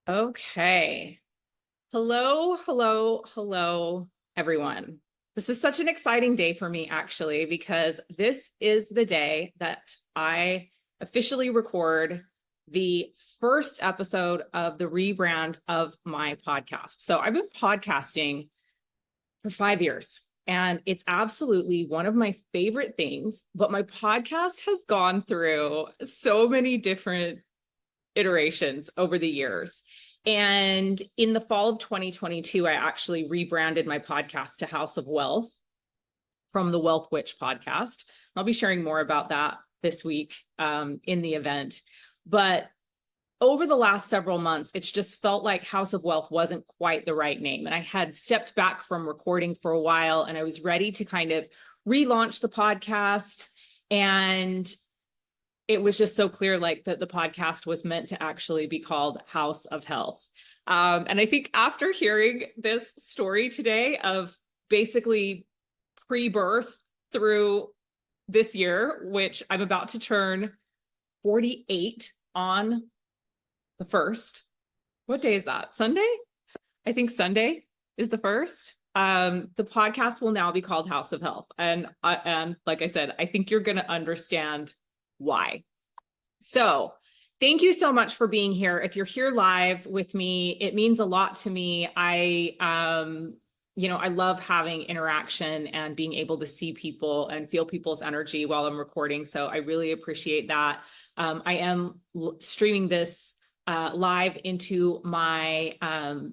Okay. Hello, everyone. This is such an exciting day for me, actually, because this is the day that I officially record the first episode of the rebrand of my podcast. So I've been podcasting for 5 years, and it's absolutely one of my favorite things. But my podcast has gone through so many different iterations over the years. And in the fall of 2022, I actually rebranded my podcast to House of Wealth from the Wealth Witch podcast. I'll be sharing more about that this week in the event. But over the last several months, it's just felt like House of Wealth wasn't quite the right name. And I had stepped back from recording for a while, and I was ready to kind of relaunch the podcast. And it was just so clear, like, that the podcast was meant to actually be called House of Health. And I think after hearing this story today of basically pre-birth through this year, which I'm about to turn 48 on the 1st. What day is that? Sunday? I think Sunday is the 1st. The podcast will now be called House of Health. And like I said, I think you're going to understand why. So thank you so much for being here. If you're here live with me, it means a lot to me. I love having interaction and being able to see people and feel people's energy while I'm recording. So I really appreciate that. I am streaming this live into my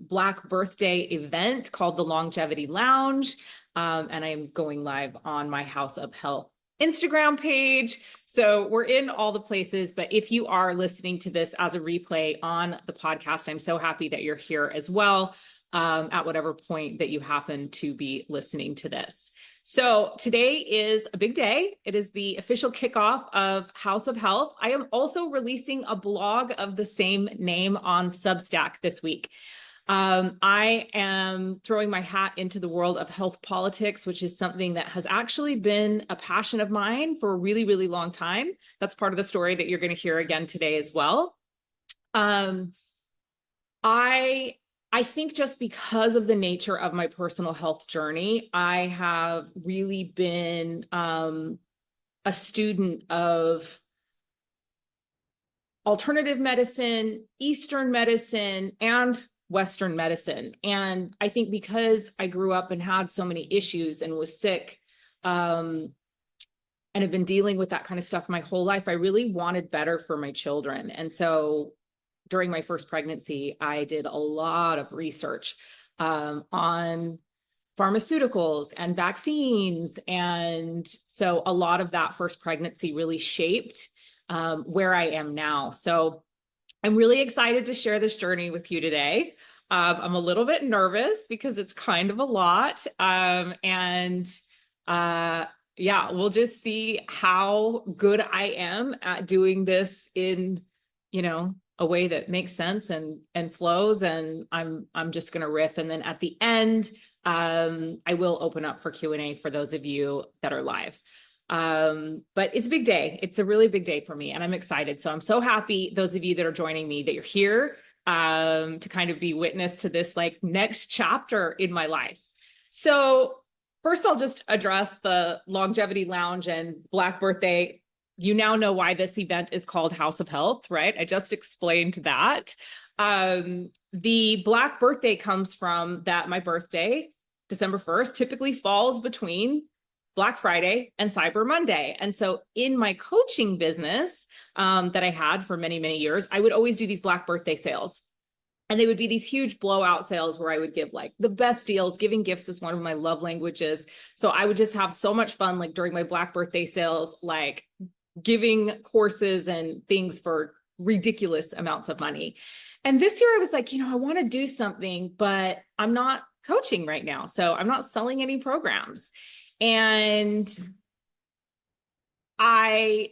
Black birthday event called the Longevity Lounge. And I'm going live on my House of Health Instagram page. So we're in all the places, but if you are listening to this as a replay on the podcast, I'm so happy that you're here as well, at whatever point that you happen to be listening to this. So today is a big day. It is the official kickoff of House of Health. I am also releasing a blog of the same name on Substack this week. I am throwing my hat into the world of health politics, which is something that has actually been a passion of mine for a really, really long time. That's part of the story that you're going to hear again today as well. I think just because of the nature of my personal health journey, I have really been a student of alternative medicine, Eastern medicine, and Western medicine. And I think because I grew up and had so many issues and was sick, and have been dealing with that kind of stuff my whole life, I really wanted better for my children. And so during my first pregnancy, I did a lot of research on pharmaceuticals and vaccines. And so a lot of that first pregnancy really shaped where I am now. So I'm really excited to share this journey with you today. I'm a little bit nervous because it's kind of a lot. Yeah, we'll just see how good I am at doing this in, a way that makes sense and flows. And I'm just going to riff. And then at the end, I will open up for Q&A for those of you that are live. But it's a big day. It's a really big day for me, and I'm excited. So I'm so happy, those of you that are joining me, that you're here to kind of be witness to this like next chapter in my life. So first, I'll just address the Longevity Lounge and Black birthday. You now know why this event is called House of Health, right? I just explained that. The Black birthday comes from that my birthday, December 1st, typically falls between Black Friday and Cyber Monday. And so in my coaching business that I had for many, many years, I would always do these Black birthday sales. And they would be these huge blowout sales where I would give like the best deals. Giving gifts is one of my love languages. So I would just have so much fun, like during my Black birthday sales, like giving courses and things for ridiculous amounts of money. And this year I was like, I want to do something, but I'm not coaching right now. So I'm not selling any programs. And I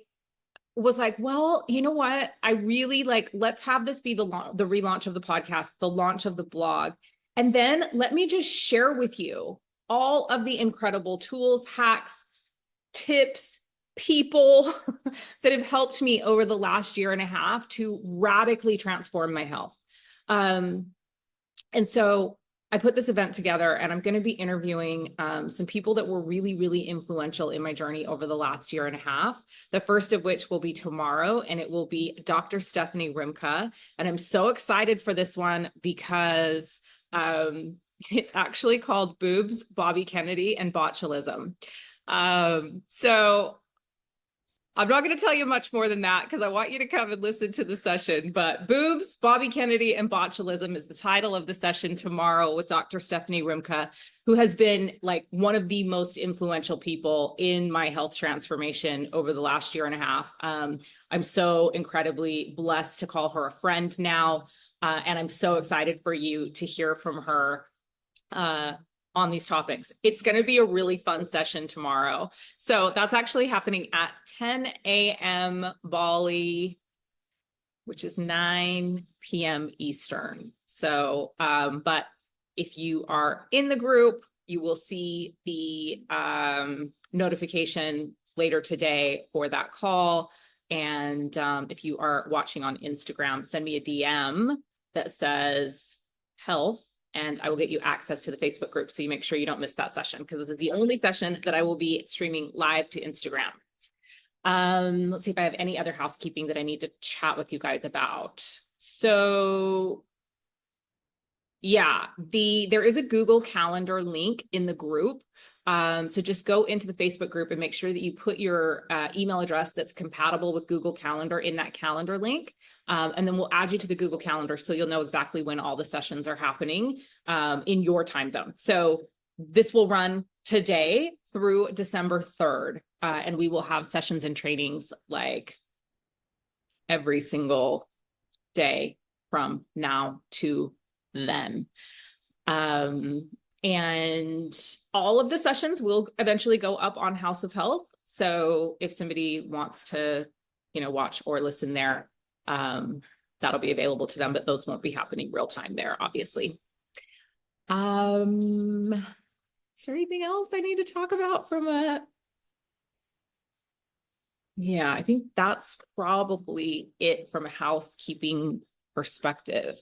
was like, well, you know what? I really let's have this be the relaunch of the podcast, the launch of the blog. And then let me just share with you all of the incredible tools, hacks, tips, people that have helped me over the last year and a half to radically transform my health. And so I put this event together, and I'm going to be interviewing some people that were really, really influential in my journey over the last year and a half. The first of which will be tomorrow, and it will be Dr. Stephanie Rimka. And I'm so excited for this one because it's actually called Boobs, Bobby Kennedy, and Botulism. So I'm not going to tell you much more than that because I want you to come and listen to the session. But Boobs, Bobby Kennedy, and Botulism is the title of the session tomorrow with Dr. Stephanie Rimka, who has been like one of the most influential people in my health transformation over the last year and a half. I'm so incredibly blessed to call her a friend now. And I'm so excited for you to hear from her on these topics. It's going to be a really fun session tomorrow. So that's actually happening at 10 a.m. Bali, which is 9 p.m. Eastern. So, but if you are in the group, you will see the notification later today for that call. And if you are watching on Instagram, send me a DM that says health, and I will get you access to the Facebook group so you make sure you don't miss that session, because this is the only session that I will be streaming live to Instagram. Let's see if I have any other housekeeping that I need to chat with you guys about. So yeah, there is a Google Calendar link in the group. So just go into the Facebook group and make sure that you put your email address that's compatible with Google Calendar in that calendar link. And then we'll add you to the Google Calendar so you'll know exactly when all the sessions are happening in your time zone. So this will run today through December 3rd. And we will have sessions and trainings like every single day from now to then. And all of the sessions will eventually go up on House of Health. So if somebody wants to, watch or listen there, that'll be available to them, but those won't be happening real time there, obviously. Is there anything else I need to talk about from yeah, I think that's probably it from a housekeeping perspective.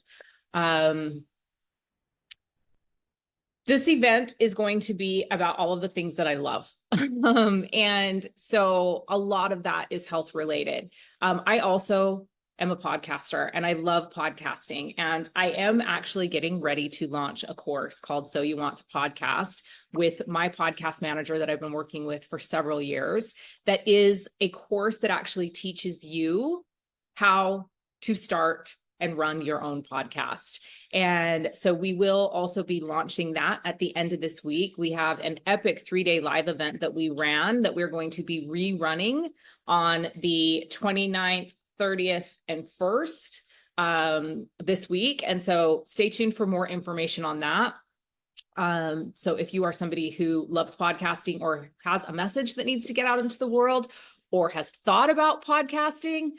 This event is going to be about all of the things that I love. And so a lot of that is health related. I also am a podcaster and I love podcasting. And I am actually getting ready to launch a course called So You Want to Podcast with my podcast manager that I've been working with for several years. That is a course that actually teaches you how to start and run your own podcast. And so we will also be launching that at the end of this week. We have an epic 3-day live event that we ran that we're going to be rerunning on the 29th, 30th, and 1st this week. And so stay tuned for more information on that. So if you are somebody who loves podcasting or has a message that needs to get out into the world or has thought about podcasting,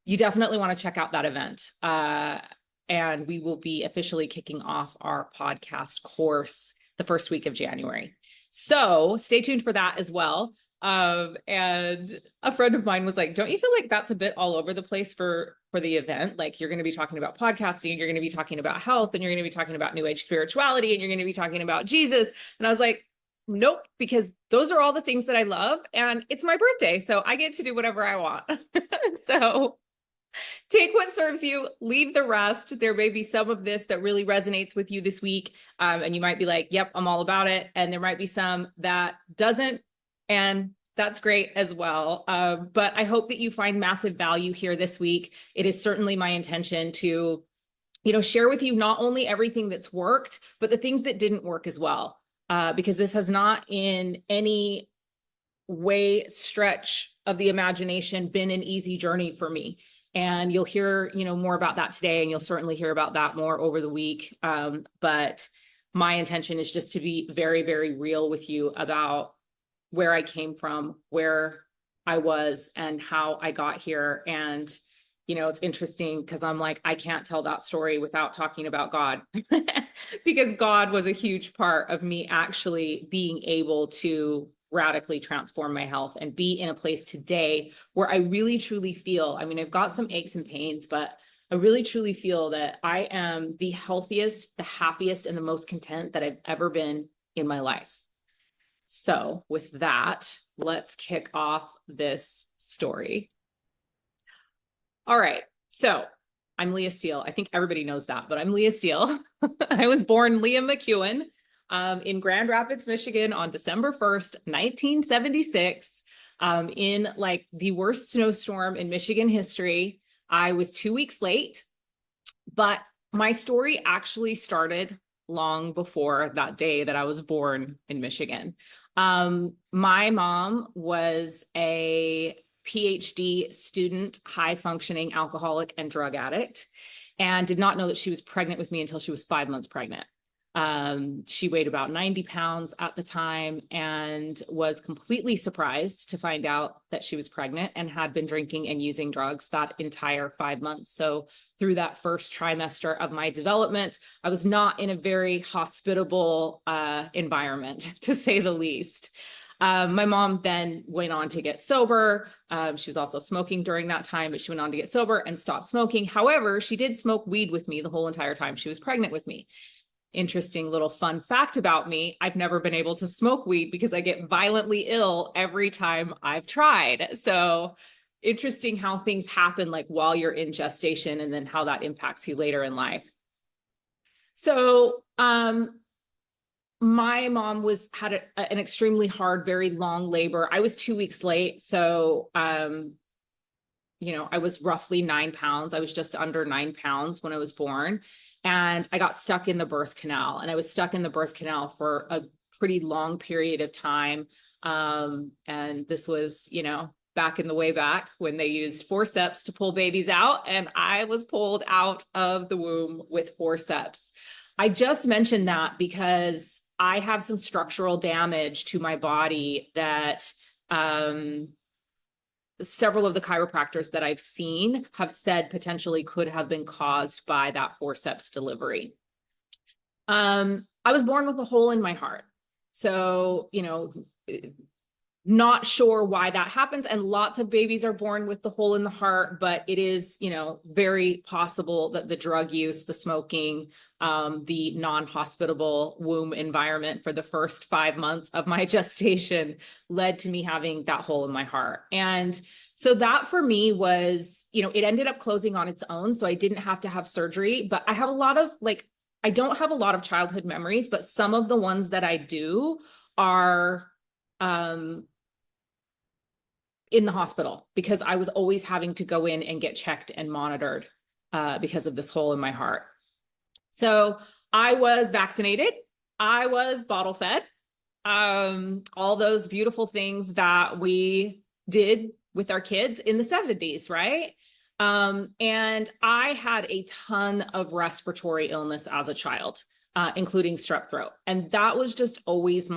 you definitely want to check out that event. And we will be officially kicking off our podcast course the first week of January. So stay tuned for that as well. And a friend of mine was like, don't you feel like that's a bit all over the place for the event? Like you're going to be talking about podcasting, and you're going to be talking about health, and you're going to be talking about new age spirituality, and you're going to be talking about Jesus. And I was like, nope, because those are all the things that I love. And it's my birthday, so I get to do whatever I want. So take what serves you, leave the rest. There may be some of this that really resonates with you this week. And you might be like, yep, I'm all about it. And there might be some that doesn't. And that's great as well. But I hope that you find massive value here this week. It is certainly my intention to, share with you not only everything that's worked, but the things that didn't work as well. Because this has not in any way, stretch of the imagination, been an easy journey for me. And you'll hear, more about that today, and you'll certainly hear about that more over the week. But my intention is just to be very, very real with you about where I came from, where I was, and how I got here. And, it's interesting because I'm like, I can't tell that story without talking about God, because God was a huge part of me actually being able to radically transform my health and be in a place today where I really truly feel, I've got some aches and pains, but I really truly feel that I am the healthiest, the happiest, and the most content that I've ever been in my life. So with that, let's kick off this story. All right. So I'm Leah Steele. I think everybody knows that, but I'm Leah Steele. I was born Leah McEwen in Grand Rapids, Michigan on December 1st, 1976, in like the worst snowstorm in Michigan history. I was 2 weeks late, but my story actually started long before that day that I was born in Michigan. My mom was a PhD student, high functioning alcoholic and drug addict, and did not know that she was pregnant with me until she was 5 months pregnant. She weighed about 90 pounds at the time and was completely surprised to find out that she was pregnant and had been drinking and using drugs that entire 5 months. So through that first trimester of my development, I was not in a very hospitable environment, to say the least. My mom then went on to get sober. She was also smoking during that time, but she went on to get sober and stopped smoking. However, she did smoke weed with me the whole entire time she was pregnant with me. Interesting little fun fact about me, I've never been able to smoke weed because I get violently ill every time I've tried. So interesting how things happen like while you're in gestation and then how that impacts you later in life. So my mom had an extremely hard, very long labor. I was 2 weeks late. So I was roughly 9 pounds. I was just under 9 pounds when I was born. And I got stuck in the birth canal. And I was stuck in the birth canal for a pretty long period of time. And this was, back in the way back when they used forceps to pull babies out. And I was pulled out of the womb with forceps. I just mentioned that because I have some structural damage to my body that several of the chiropractors that I've seen have said potentially could have been caused by that forceps delivery. I was born with a hole in my heart. So, not sure why that happens. And lots of babies are born with the hole in the heart, but it is, very possible that the drug use, the smoking, the non-hospitable womb environment for the first 5 months of my gestation led to me having that hole in my heart. And so that for me was, it ended up closing on its own. So I didn't have to have surgery, but I have a lot of I don't have a lot of childhood memories, but some of the ones that I do are, in the hospital because I was always having to go in and get checked and monitored because of this hole in my heart. So I was vaccinated. I was bottle fed. All those beautiful things that we did with our kids in the 70s, right? And I had a ton of respiratory illness as a child, including strep throat. And that was just always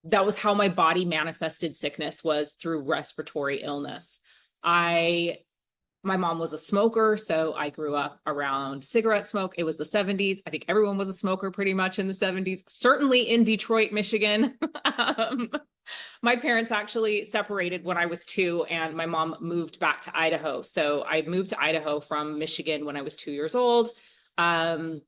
that was how my body manifested sickness, was through respiratory illness. My mom was a smoker, so I grew up around cigarette smoke. It was the 70s. I think everyone was a smoker pretty much in the 70s, certainly in Detroit, Michigan. My parents actually separated when I was 2, and my mom moved back to Idaho. So I moved to Idaho from Michigan when I was 2 years old. And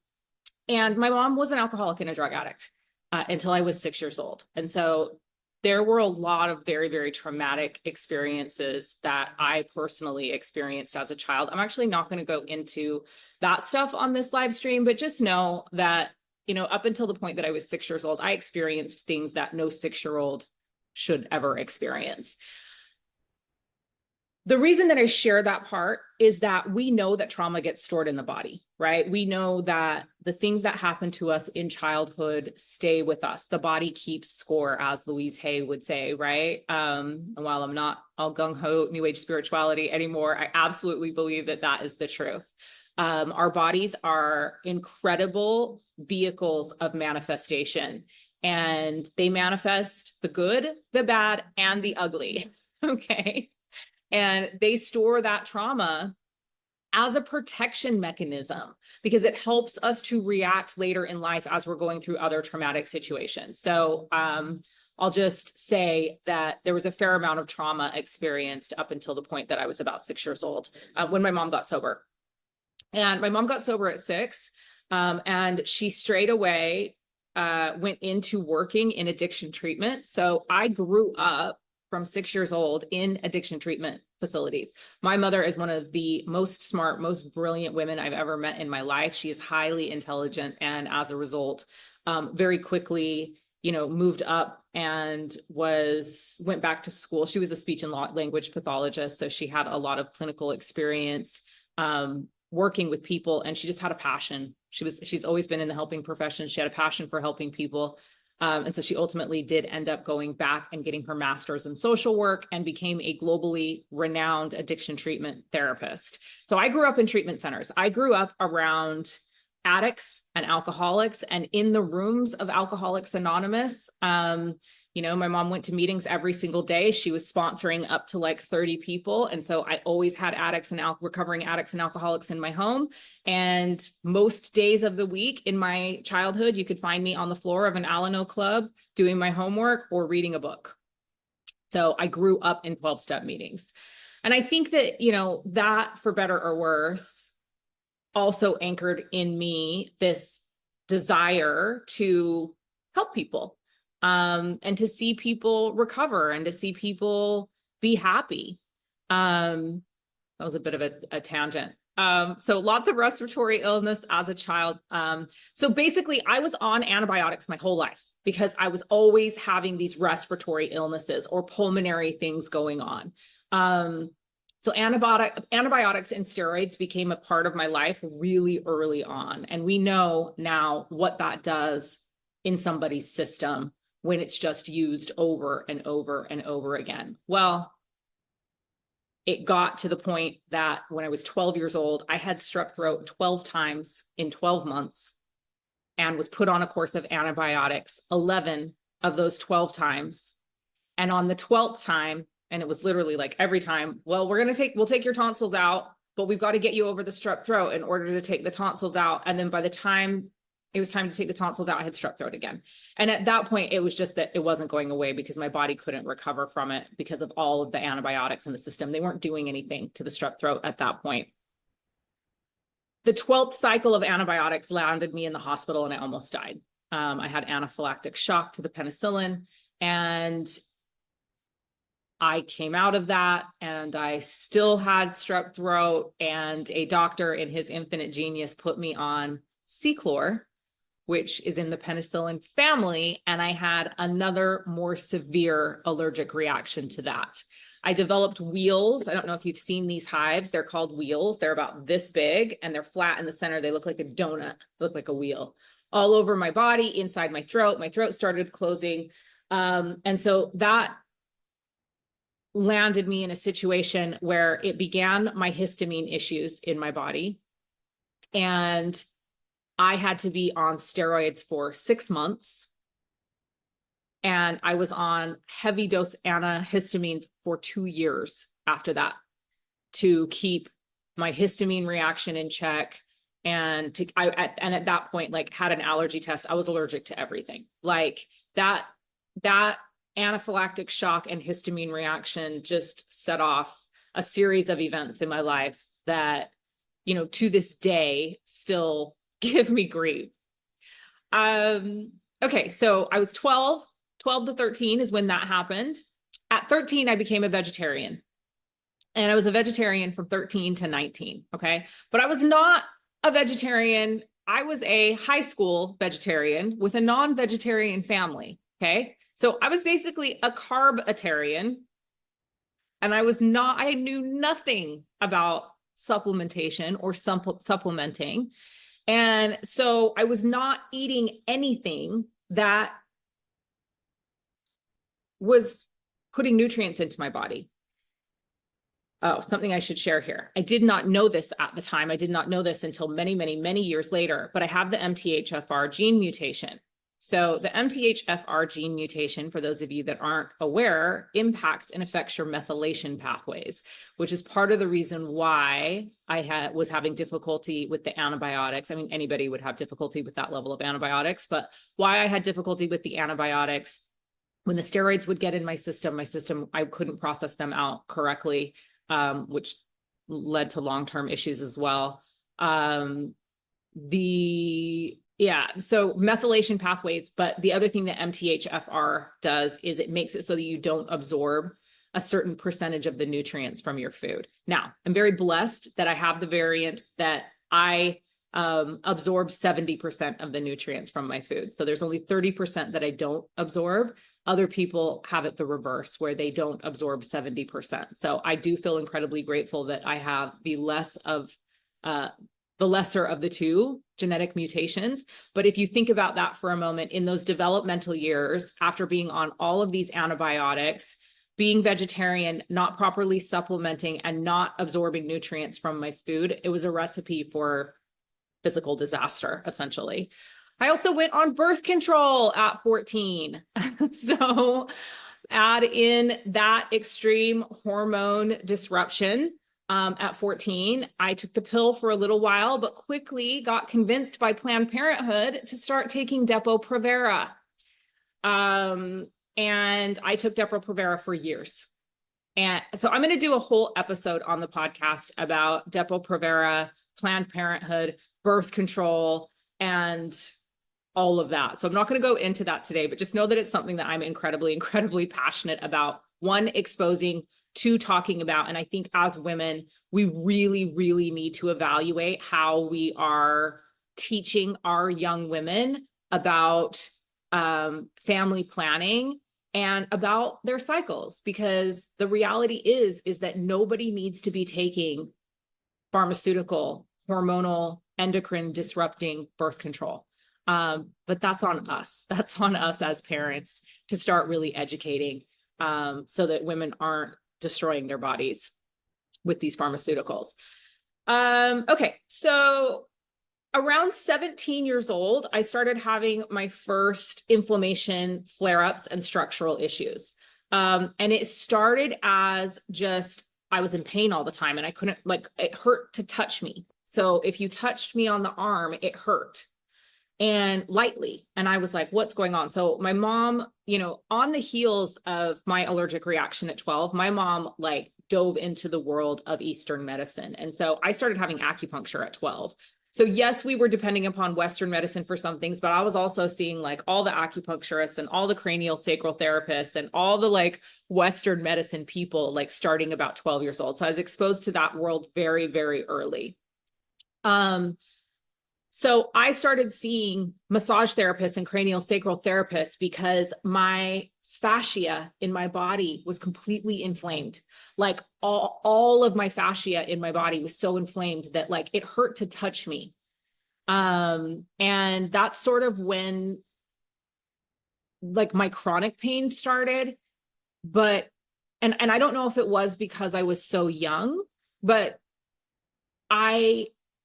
my mom was an alcoholic and a drug addict until I was 6 years old. And so there were a lot of very, very traumatic experiences that I personally experienced as a child. I'm actually not going to go into that stuff on this live stream, but just know that, up until the point that I was 6 years old, I experienced things that no 6-year-old should ever experience. The reason that I share that part is that we know that trauma gets stored in the body, right? We know that the things that happen to us in childhood stay with us. The body keeps score, as Louise Hay would say, right? And while I'm not all gung-ho New Age spirituality anymore, I absolutely believe that that is the truth. Our bodies are incredible vehicles of manifestation, and they manifest the good, the bad, and the ugly, okay? And they store that trauma as a protection mechanism because it helps us to react later in life as we're going through other traumatic situations. So I'll just say that there was a fair amount of trauma experienced up until the point that I was about 6 years old, when my mom got sober. And my mom got sober at 6, and she straight away went into working in addiction treatment. So I grew up from 6 years old in addiction treatment facilities. My mother is one of the most smart, most brilliant women I've ever met in my life. She is highly intelligent, and as a result, very quickly, moved up and went back to school. She was a speech and language pathologist, so she had a lot of clinical experience working with people, and she just had a passion. She's always been in the helping profession. She had a passion for helping people. And so she ultimately did end up going back and getting her master's in social work and became a globally renowned addiction treatment therapist. So I grew up in treatment centers. I grew up around addicts and alcoholics and in the rooms of Alcoholics Anonymous. My mom went to meetings every single day. She was sponsoring up to like 30 people. And so I always had addicts and recovering addicts and alcoholics in my home. And most days of the week in my childhood, you could find me on the floor of an Alano club doing my homework or reading a book. So I grew up in 12-step meetings. And I think that, that for better or worse, also anchored in me this desire to help people. And to see people recover and to see people be happy. That was a bit of a tangent. So lots of respiratory illness as a child. So basically I was on antibiotics my whole life because I was always having these respiratory illnesses or pulmonary things going on. So antibiotics and steroids became a part of my life really early on. And we know now what that does in somebody's system when it's just used over and over and over again. Well, it got to the point that when I was 12 years old, I had strep throat 12 times in 12 months and was put on a course of antibiotics 11 of those 12 times. And on the 12th time, and it was literally like every time, well, we'll take your tonsils out, but we've got to get you over the strep throat in order to take the tonsils out. And then by the time it was time to take the tonsils out, I had strep throat again. And at that point, it was just that it wasn't going away because my body couldn't recover from it because of all of the antibiotics in the system. They weren't doing anything to the strep throat at that point. The 12th cycle of antibiotics landed me in the hospital and I almost died. I had anaphylactic shock to the penicillin, and I came out of that and I still had strep throat, and a doctor in his infinite genius put me on Ceclor, which is in the penicillin family, and I had another more severe allergic reaction to that. I developed wheals. I don't know if you've seen these hives. They're called wheals. They're about this big and they're flat in the center. They look like a donut, they look like a wheel. All over my body, inside my throat. My throat started closing. And so that landed me in a situation where it began my histamine issues in my body. And I had to be on steroids for 6 months. And I was on heavy dose antihistamines for 2 years after that to keep my histamine reaction in check. And at that point, like, had an allergy test. I was allergic to everything. Like that anaphylactic shock and histamine reaction just set off a series of events in my life that, to this day still give me grief. Okay, so I was 12 to 13 is when that happened. At 13, I became a vegetarian. And I was a vegetarian from 13 to 19, okay? But I was not a vegetarian. I was a high school vegetarian with a non-vegetarian family, okay? So I was basically a carbitarian. And I knew nothing about supplementation or supplementing. And so I was not eating anything that was putting nutrients into my body. Oh, something I should share here. I did not know this at the time. I did not know this until many, many, many years later, but I have the MTHFR gene mutation. So the MTHFR gene mutation, for those of you that aren't aware, impacts and affects your methylation pathways, which is part of the reason why I was having difficulty with the antibiotics. I mean, anybody would have difficulty with that level of antibiotics, but why I had difficulty with the antibiotics when the steroids would get in my system, I couldn't process them out correctly, which led to long-term issues as well. So methylation pathways, but the other thing that MTHFR does is it makes it so that you don't absorb a certain percentage of the nutrients from your food. Now, I'm very blessed that I have the variant that I absorb 70% of the nutrients from my food. So there's only 30% that I don't absorb. Other people have it the reverse, where they don't absorb 70%. So I do feel incredibly grateful that I have the lesser of the two genetic mutations. But if you think about that for a moment, in those developmental years, after being on all of these antibiotics, being vegetarian, not properly supplementing, and not absorbing nutrients from my food, it was a recipe for physical disaster, essentially. I also went on birth control at 14. So add in that extreme hormone disruption. At 14, I took the pill for a little while, but quickly got convinced by Planned Parenthood to start taking Depo-Provera. And I took Depo-Provera for years. And so I'm going to do a whole episode on the podcast about Depo-Provera, Planned Parenthood, birth control, and all of that. So I'm not going to go into that today, but just know that it's something that I'm incredibly, incredibly passionate about. One, exposing, two, talking about. And I think as women, we really, really need to evaluate how we are teaching our young women about family planning and about their cycles, because the reality is that nobody needs to be taking pharmaceutical, hormonal, endocrine disrupting birth control. But that's on us. That's on us as parents to start really educating so that women aren't destroying their bodies with these pharmaceuticals. Okay, so around 17 years old, I started having my first inflammation, flare-ups, and structural issues. And it started as just, I was in pain all the time and I couldn't, like, it hurt to touch me. So if you touched me on the arm, it hurt, and lightly. And I was like, what's going on? So my mom, on the heels of my allergic reaction at 12, my mom like dove into the world of Eastern medicine. And so I started having acupuncture at 12. So yes, we were depending upon Western medicine for some things, but I was also seeing like all the acupuncturists and all the cranial sacral therapists and all the like Western medicine people, like starting about 12 years old. So I was exposed to that world very, very early. So I started seeing massage therapists and cranial sacral therapists because my fascia in my body was completely inflamed. Like all of my fascia in my body was so inflamed that like it hurt to touch me. And that's sort of when like my chronic pain started. But, and I don't know if it was because I was so young, but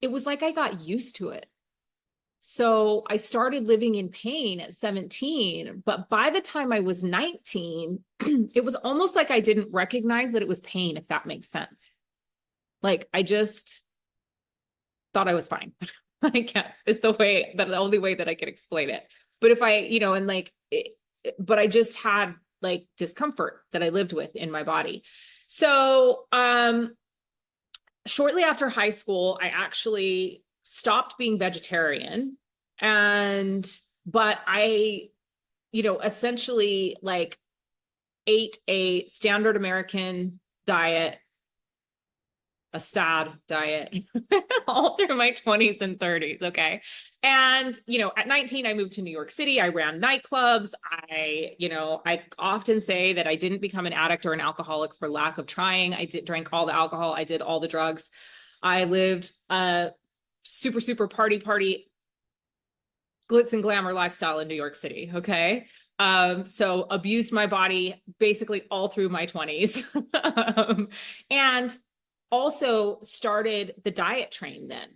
it was like I got used to it. So I started living in pain at 17, but by the time I was 19, it was almost like I didn't recognize that it was pain, if that makes sense. Like I just thought I was fine, I guess is the only way that I could explain it. But if I, but I just had like discomfort that I lived with in my body. So, shortly after high school, I actually stopped being vegetarian, but I, essentially like ate a standard American diet, a sad diet all through my 20s and 30s. Okay. And, at 19, I moved to New York City. I ran nightclubs. I often say that I didn't become an addict or an alcoholic for lack of trying. I drank all the alcohol. I did all the drugs. I lived super, super party, glitz and glamour lifestyle in New York City. Okay. So abused my body basically all through my 20s. And also started the diet train then,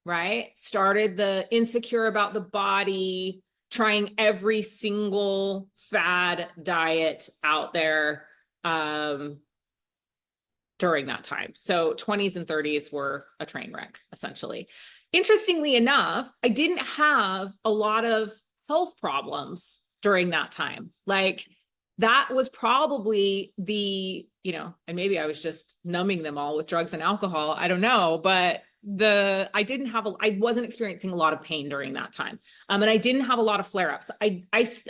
right? Started the insecure about the body, trying every single fad diet out there, during that time. So 20s and 30s were a train wreck, essentially. Interestingly enough, I didn't have a lot of health problems during that time. Like that was probably the, and maybe I was just numbing them all with drugs and alcohol. I don't know, but I wasn't experiencing a lot of pain during that time. And I didn't have a lot of flare-ups.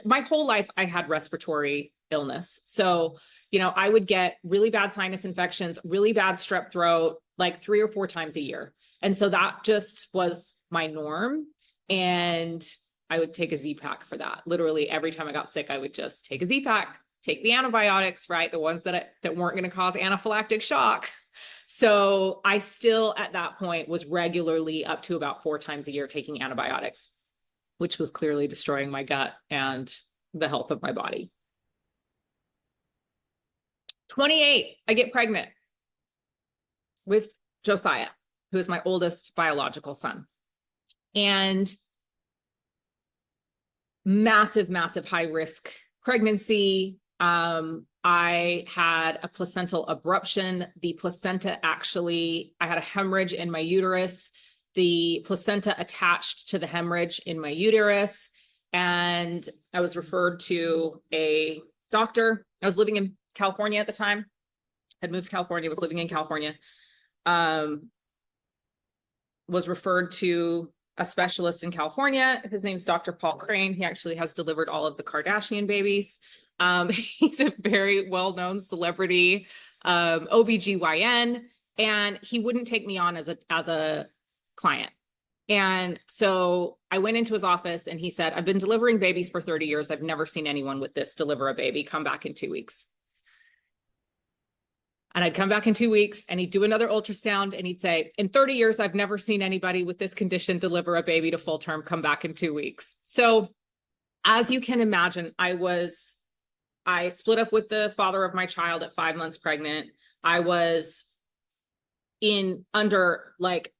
My whole life I had respiratory illness. So, I would get really bad sinus infections, really bad strep throat, like 3 or 4 times a year. And so that just was my norm. And I would take a Z-Pack for that. Literally every time I got sick, I would just take a Z-Pack, take the antibiotics, right? The ones that weren't going to cause anaphylactic shock. So I still, at that point, was regularly up to about 4 times a year taking antibiotics, which was clearly destroying my gut and the health of my body. 28, I get pregnant with Josiah, who is my oldest biological son. And massive, massive high risk pregnancy. I had a placental abruption. The placenta I had a hemorrhage in my uterus. The placenta attached to the hemorrhage in my uterus. And I was referred to a doctor. I was living in California at the time. Had moved to California, was living in California. Was referred to a specialist in California. His name's Dr. Paul Crane. He actually has delivered all of the Kardashian babies. He's a very well-known celebrity, OBGYN, and he wouldn't take me on as a client. And so I went into his office and he said, I've been delivering babies for 30 years. I've never seen anyone with this deliver a baby. Come back in 2 weeks. And I'd come back in 2 weeks and he'd do another ultrasound and he'd say, in 30 years, I've never seen anybody with this condition deliver a baby to full term. Come back in 2 weeks. So as you can imagine, I split up with the father of my child at 5 months pregnant. I was under like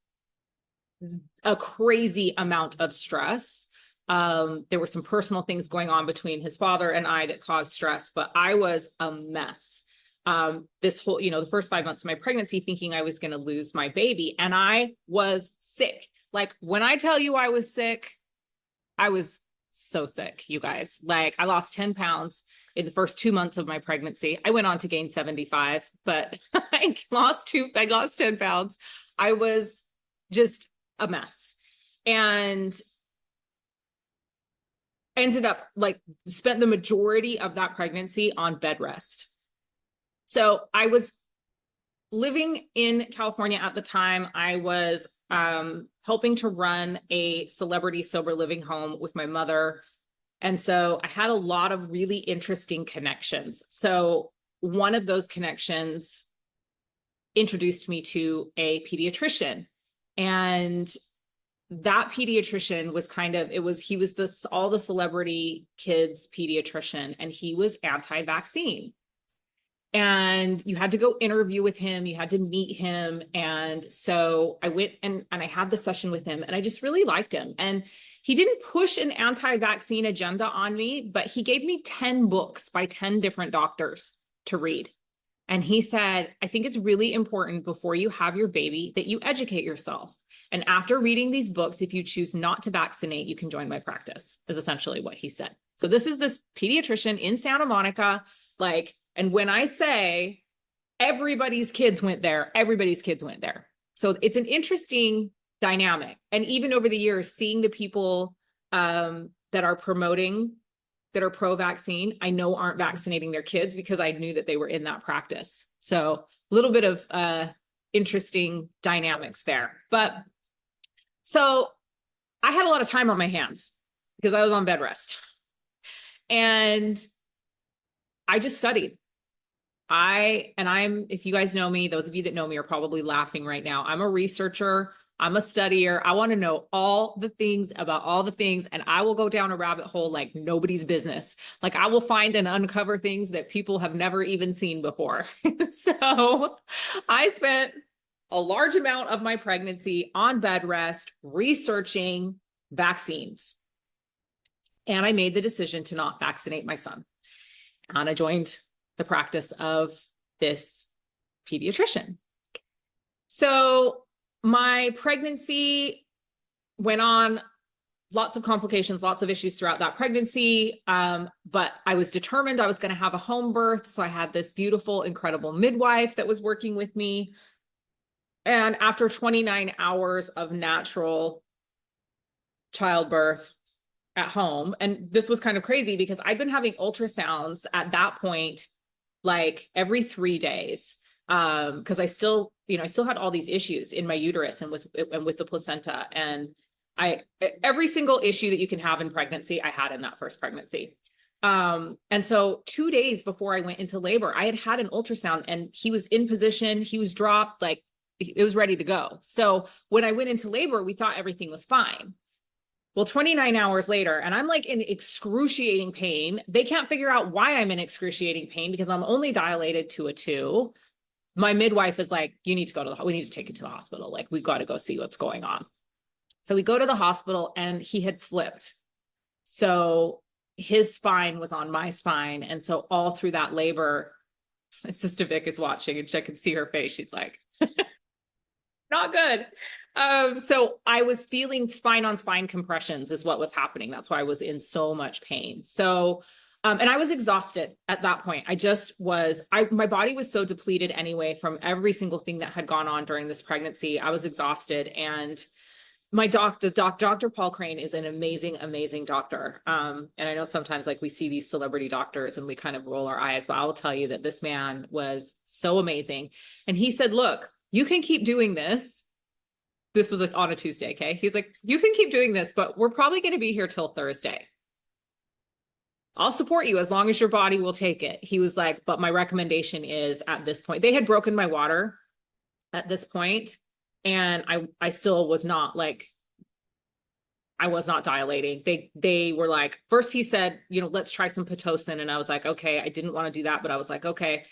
a crazy amount of stress. There were some personal things going on between his father and I that caused stress, but I was a mess. This whole, the first 5 months of my pregnancy, thinking I was going to lose my baby. And I was sick. Like when I tell you I was sick, I was so sick, you guys. Like I lost 10 pounds in the first 2 months of my pregnancy. I went on to gain 75, but I lost 10 pounds. I was just a mess. And ended up spent the majority of that pregnancy on bed rest. So I was living in California at the time. I was helping to run a celebrity sober living home with my mother. And so I had a lot of really interesting connections. So one of those connections introduced me to a pediatrician. And that pediatrician was he was all the celebrity kids pediatrician, and he was anti-vaccine. And you had to go interview with him. You had to meet him. And so I went and I had the session with him and I just really liked him. And he didn't push an anti-vaccine agenda on me, but he gave me 10 books by 10 different doctors to read. And he said, I think it's really important before you have your baby that you educate yourself. And after reading these books, if you choose not to vaccinate, you can join my practice, is essentially what he said. So this is this pediatrician in Santa Monica, and when I say everybody's kids went there, everybody's kids went there. So it's an interesting dynamic. And even over the years, seeing the people that are pro-vaccine, I know aren't vaccinating their kids because I knew that they were in that practice. So a little bit of interesting dynamics there. But so I had a lot of time on my hands because I was on bed rest. And I just studied. If you guys know me, those of you that know me are probably laughing right now. I'm a researcher. I'm a studier. I want to know all the things about all the things, and I will go down a rabbit hole like nobody's business. Like I will find and uncover things that people have never even seen before. So I spent a large amount of my pregnancy on bed rest researching vaccines. And I made the decision to not vaccinate my son. And I joined the practice of this pediatrician. So my pregnancy went on lots of complications, lots of issues throughout that pregnancy. But I was determined I was going to have a home birth. So I had this beautiful, incredible midwife that was working with me. And after 29 hours of natural childbirth at home, and this was kind of crazy because I'd been having ultrasounds at that point, like every 3 days. Because I still had all these issues in my uterus and with the placenta. And every single issue that you can have in pregnancy, I had in that first pregnancy. And so 2 days before I went into labor, I had an ultrasound and he was in position, he was dropped, like it was ready to go. So when I went into labor, we thought everything was fine. Well, 29 hours later, and I'm like in excruciating pain. They can't figure out why I'm in excruciating pain because I'm only dilated to a 2. My midwife is like, we need to take you to the hospital. Like, we've got to go see what's going on. So we go to the hospital and he had flipped. So his spine was on my spine. And so all through that labor, and Sister Vic is watching and she can see her face. She's like, not good. So I was feeling spine on spine compressions is what was happening. That's why I was in so much pain. So, and I was exhausted at that point. My body was so depleted anyway from every single thing that had gone on during this pregnancy. I was exhausted. And Dr. Paul Crane is an amazing, amazing doctor. And I know sometimes like we see these celebrity doctors and we kind of roll our eyes, but I will tell you that this man was so amazing. And he said, look, you can keep doing this. This was on a Tuesday. Okay. He's like, you can keep doing this, but we're probably going to be here till Thursday. I'll support you as long as your body will take it. He was like, but my recommendation is at this point, they had broken my water at this point, and I still was not like, I was not dilating. They were like, first he said, let's try some Pitocin. And I was like, okay, I didn't want to do that, but I was like, okay,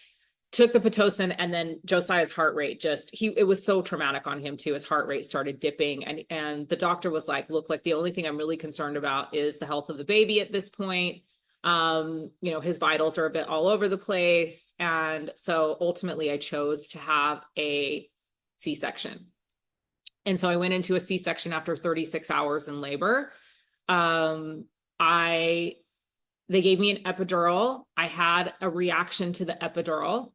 took the Pitocin. And then Josiah's heart rate it was so traumatic on him too. His heart rate started dipping. And the doctor was like, look, like the only thing I'm really concerned about is the health of the baby at this point. His vitals are a bit all over the place. And so ultimately I chose to have a C-section. And so I went into a C-section after 36 hours in labor. They gave me an epidural. I had a reaction to the epidural.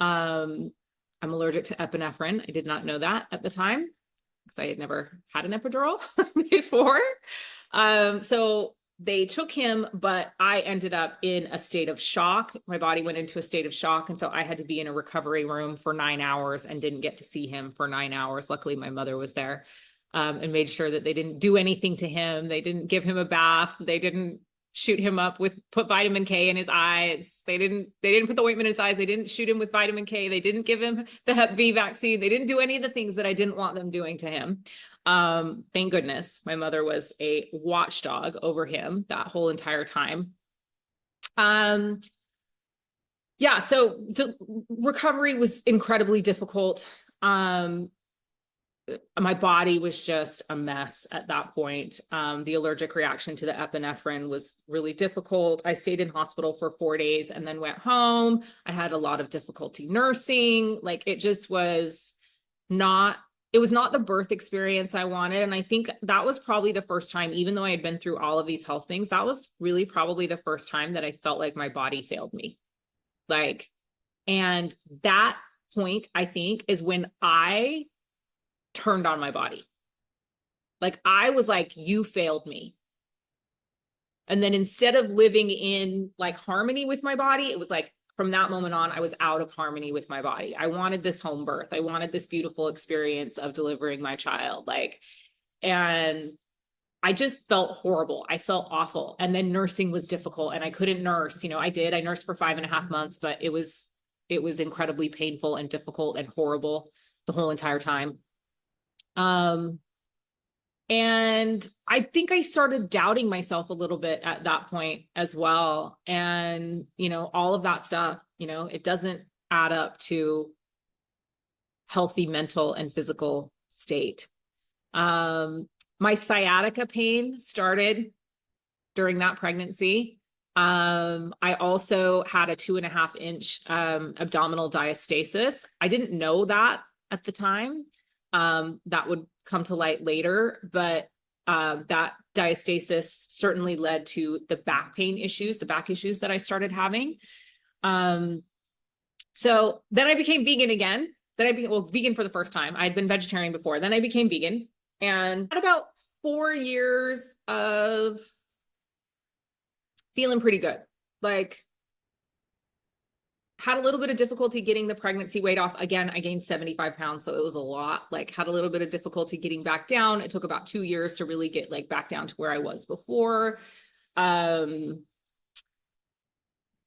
I'm allergic to epinephrine. I did not know that at the time because I had never had an epidural before. So they took him, but I ended up in a state of shock. My body went into a state of shock. And so I had to be in a recovery room for 9 hours and didn't get to see him for 9 hours. Luckily, my mother was there and made sure that they didn't do anything to him. They didn't give him a bath. They didn't shoot him up put vitamin K in his eyes. They didn't put the ointment in his eyes. They didn't shoot him with vitamin K. They didn't give him the Hep B vaccine. They didn't do any of the things that I didn't want them doing to him. Thank goodness my mother was a watchdog over him that whole entire time. So recovery was incredibly difficult. My body was just a mess at that point. The allergic reaction to the epinephrine was really difficult. I stayed in hospital for 4 days and then went home. I had a lot of difficulty nursing. Like it was not the birth experience I wanted. And I think that was probably the first time, even though I had been through all of these health things, that was really probably the first time that I felt like my body failed me. And that point, I think, is when I turned on my body. Like I was like, you failed me. And then instead of living in like harmony with my body, it was like from that moment on, I was out of harmony with my body. I wanted this home birth. I wanted this beautiful experience of delivering my child. And I just felt horrible. I felt awful. And then nursing was difficult and I couldn't nurse. I nursed for 5.5 months, but it was incredibly painful and difficult and horrible the whole entire time. And I think I started doubting myself a little bit at that point as well. And, all of that stuff, it doesn't add up to healthy mental and physical state. My sciatica pain started during that pregnancy. I also had a 2.5-inch, abdominal diastasis. I didn't know that at the time. That would come to light later, but That diastasis certainly led to the back pain issues, the back issues that I started having. So then I became vegan again. Then I became, vegan for the first time. I'd been vegetarian before. Then I became vegan, and had about 4 years of feeling pretty good. Like, had a little bit of difficulty getting the pregnancy weight off. Again, I gained 75 pounds, so it was a lot. Like, had a little bit of difficulty getting back down. It took about 2 years to really get like back down to where I was before.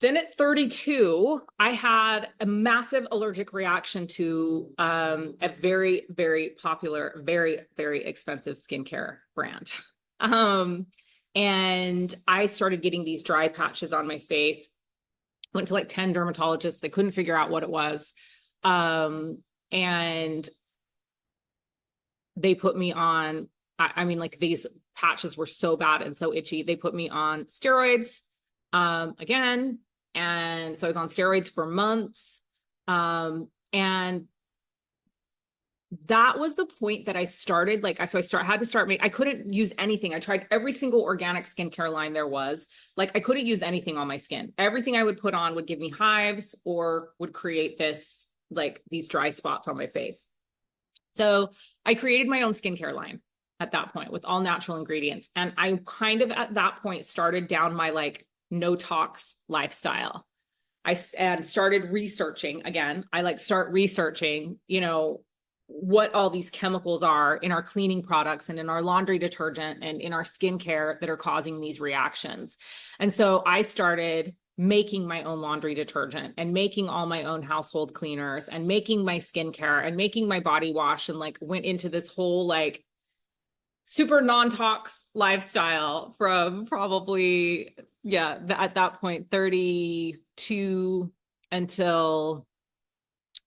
Then at 32, I had a massive allergic reaction to a very, very popular, very, very expensive skincare brand. And I started getting these dry patches on my face. Went to like 10 dermatologists. They couldn't figure out what it was. And they put me on, I mean, like, these patches were so bad and so itchy. They put me on steroids again. And so I was on steroids for months. And that was the point that I started, like, so had to start I couldn't use anything. I tried every single organic skincare line there was. Like, I couldn't use anything on my skin. Everything I would put on would give me hives or would create this, like, these dry spots on my face. So I created my own skincare line at that point with all natural ingredients. And I kind of at that point started down my like no tox lifestyle. And started researching again. I like start researching, you know, what all these chemicals are in our cleaning products and in our laundry detergent and in our skincare that are causing these reactions. And so I started making my own laundry detergent and making all my own household cleaners and making my skincare and making my body wash, and like went into this whole like super non-tox lifestyle from probably, at that point, 32 until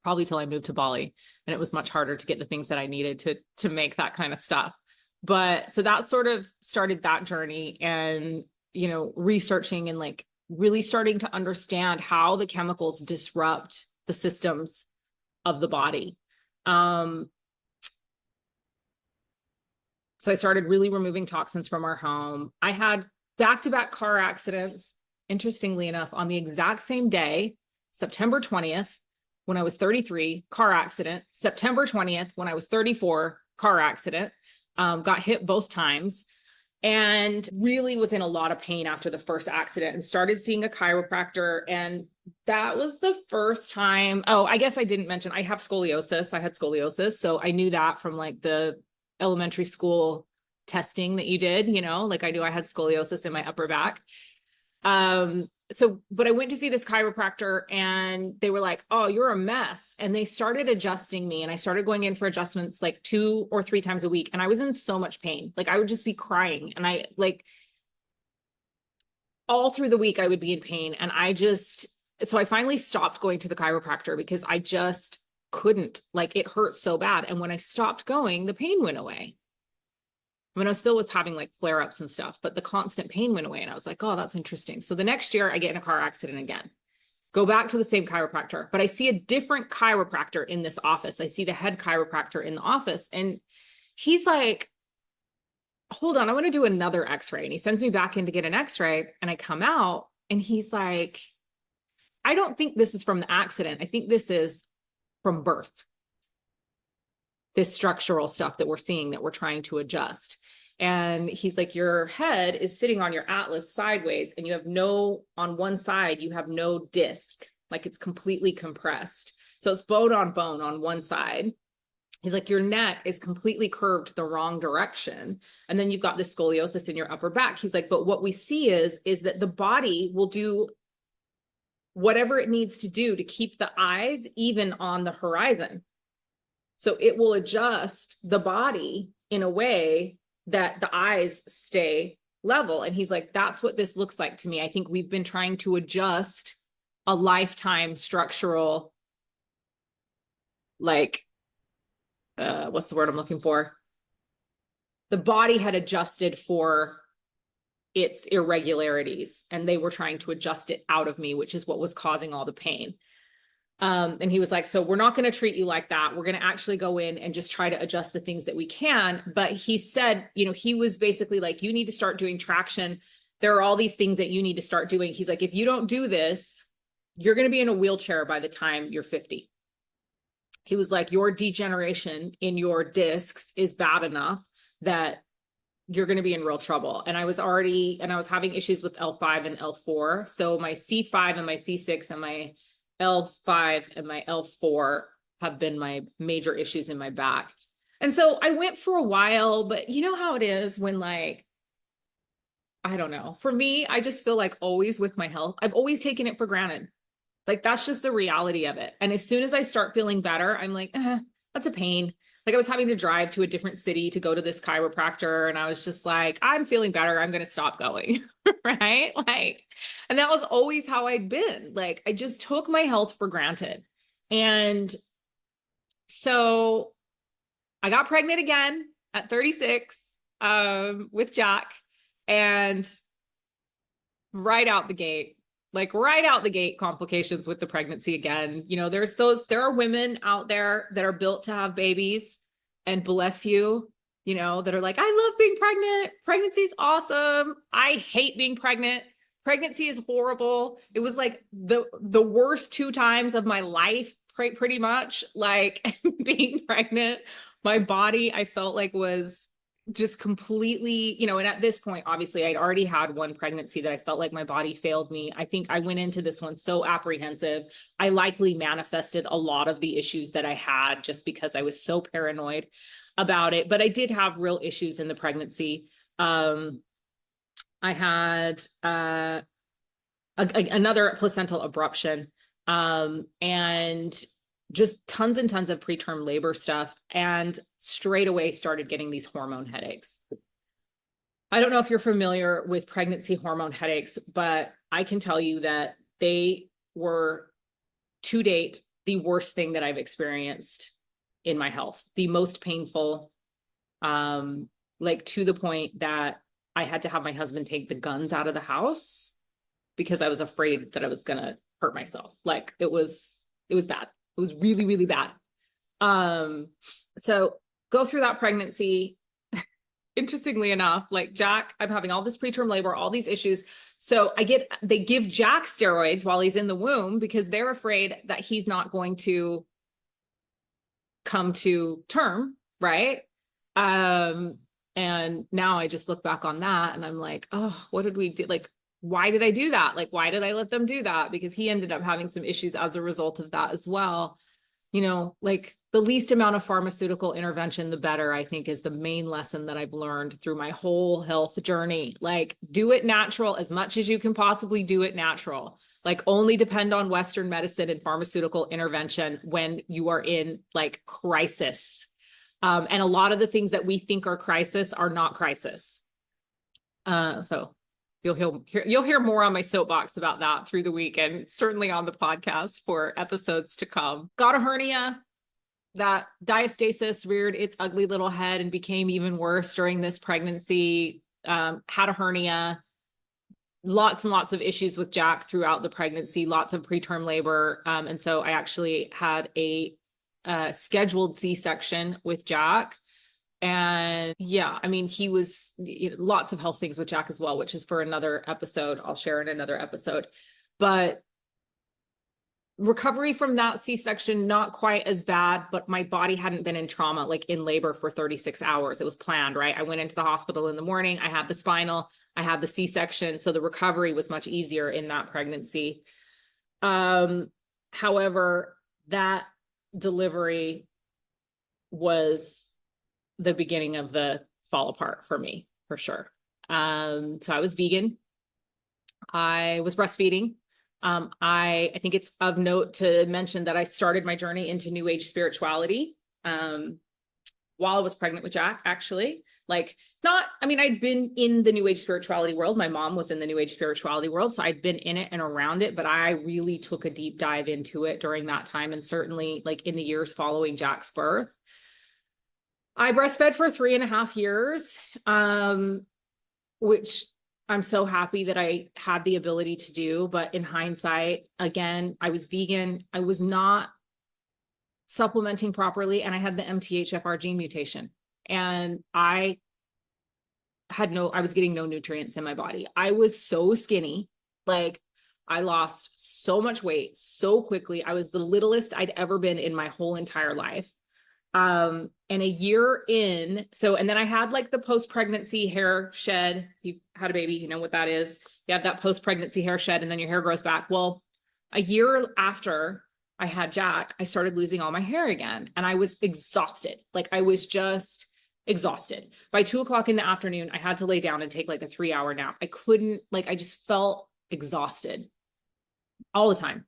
probably till I moved to Bali. And it was much harder to get the things that I needed to make that kind of stuff. But so that sort of started that journey, and, you know, researching and like really starting to understand how the chemicals disrupt the systems of the body. So I started really removing toxins from our home. I had back-to-back car accidents, interestingly enough, on the exact same day, September 20th, when I was 33, car accident. September 20th, when I was 34, car accident. Got hit both times, and really was in a lot of pain after the first accident, and started seeing a chiropractor. And that was the first time. Oh, I guess I didn't mention, I have scoliosis. I had scoliosis. So I knew that from like the elementary school testing that you did, you know, like I knew I had scoliosis in my upper back. But I went to see this chiropractor, and they were like, oh, you're a mess. And they started adjusting me, and I started going in for adjustments like 2 or 3 times a week. And I was in so much pain. Like, I would just be crying. And I like all through the week I would be in pain. And so I finally stopped going to the chiropractor because I just couldn't, like, it hurt so bad. And when I stopped going, the pain went away. I mean, I still was having like flare-ups and stuff, but the constant pain went away. And I was like, oh, that's interesting. So the next year I get in a car accident again, go back to the same chiropractor, but I see a different chiropractor in this office. I see the head chiropractor in the office, and he's like, hold on, I want to do another x-ray. And he sends me back in to get an x-ray, and I come out, and he's like, I don't think this is from the accident. I think this is from birth. This structural stuff that we're seeing that we're trying to adjust. And he's like, your head is sitting on your atlas sideways, and you have on one side, you have no disc, like it's completely compressed. So it's bone on one side. He's like, your neck is completely curved the wrong direction. And then you've got this scoliosis in your upper back. He's like, but what we see is that the body will do whatever it needs to do to keep the eyes even on the horizon. So it will adjust the body in a way that the eyes stay level. And he's like, that's what this looks like to me. I think we've been trying to adjust a lifetime structural, like, what's the word I'm looking for? The body had adjusted for its irregularities, and they were trying to adjust it out of me, which is what was causing all the pain. And he was like, so we're not going to treat you like that. We're going to actually go in and just try to adjust the things that we can. But he said, you know, he was basically like, you need to start doing traction. There are all these things that you need to start doing. He's like, if you don't do this, you're going to be in a wheelchair by the time you're 50. He was like, your degeneration in your discs is bad enough that you're going to be in real trouble. And I was having issues with L5 and L4. So my C5 and my C6 and my L5 and my L4 have been my major issues in my back. And so I went for a while, but you know how it is when, like, I don't know, for me, I just feel like always with my health, I've always taken it for granted. Like, that's just the reality of it. And as soon as I start feeling better, I'm like, that's a pain. Like, I was having to drive to a different city to go to this chiropractor. And I was just like, I'm feeling better. I'm going to stop going. Right. Like, and that was always how I'd been. Like, I just took my health for granted. And so I got pregnant again at 36 with Jack, and right out the gate, complications with the pregnancy again. You know, there are women out there that are built to have babies, and bless you, you know, that are like, I love being pregnant. Pregnancy is awesome. I hate being pregnant. Pregnancy is horrible. It was like the worst 2 times of my life, pretty much, like being pregnant. My body, I felt like, was just completely, you know, and at this point, obviously I'd already had one pregnancy that I felt like my body failed me. I think I went into this one so apprehensive. I likely manifested a lot of the issues that I had just because I was so paranoid about it. But I did have real issues in the pregnancy. I had another placental abruption, and just tons and tons of preterm labor stuff, and straight away started getting these hormone headaches. I don't know if you're familiar with pregnancy hormone headaches, but I can tell you that they were, to date, the worst thing that I've experienced in my health. The most painful, like to the point that I had to have my husband take the guns out of the house because I was afraid that I was going to hurt myself. Like, it was bad. It was really, really bad. So go through that pregnancy. Interestingly enough, like Jack, I'm having all this preterm labor, all these issues. So they give Jack steroids while he's in the womb because they're afraid that he's not going to come to term, right? And now I just look back on that and I'm like, oh, what did we do? Like, why did I do that? Like, why did I let them do that? Because he ended up having some issues as a result of that as well. You know, like, the least amount of pharmaceutical intervention, the better, I think, is the main lesson that I've learned through my whole health journey. Like, do it natural as much as you can possibly do it natural. Like, only depend on Western medicine and pharmaceutical intervention when you are in, like, crisis. And a lot of the things that we think are crisis are not crisis. So you'll hear more on my soapbox about that through the week, and certainly on the podcast for episodes to come. Got a hernia. That diastasis reared its ugly little head and became even worse during this pregnancy. Had a hernia. Lots and lots of issues with Jack throughout the pregnancy, lots of preterm labor. And so I actually had a scheduled C-section with Jack. And yeah, I mean, he was, you know, lots of health things with Jack as well, which is for another episode. I'll share in another episode. But recovery from that C-section, not quite as bad, but my body hadn't been in trauma, like in labor, for 36 hours. It was planned, right? I went into the hospital in the morning. I had the spinal, I had the C-section. So the recovery was much easier in that pregnancy. However, that delivery was the beginning of the fall apart for me, for sure. So I was vegan. I was breastfeeding. I think it's of note to mention that I started my journey into New Age spirituality while I was pregnant with Jack, actually. Like, I'd been in the New Age spirituality world. My mom was in the New Age spirituality world, so I'd been in it and around it, but I really took a deep dive into it during that time, and certainly, like, in the years following Jack's birth. I breastfed for 3.5 years, which I'm so happy that I had the ability to do, but in hindsight, again, I was vegan. I was not supplementing properly, and I had the MTHFR gene mutation, and I was getting no nutrients in my body. I was so skinny. Like, I lost so much weight so quickly. I was the littlest I'd ever been in my whole entire life. And a year in, and then I had like the post-pregnancy hair shed. If you've had a baby, you know what that is. You have that post-pregnancy hair shed, and then your hair grows back. Well, a year after I had Jack, I started losing all my hair again, and I was exhausted. Like, I was just exhausted. By 2:00 in the afternoon, I had to lay down and take like a 3-hour nap. I couldn't, like, I just felt exhausted all the time.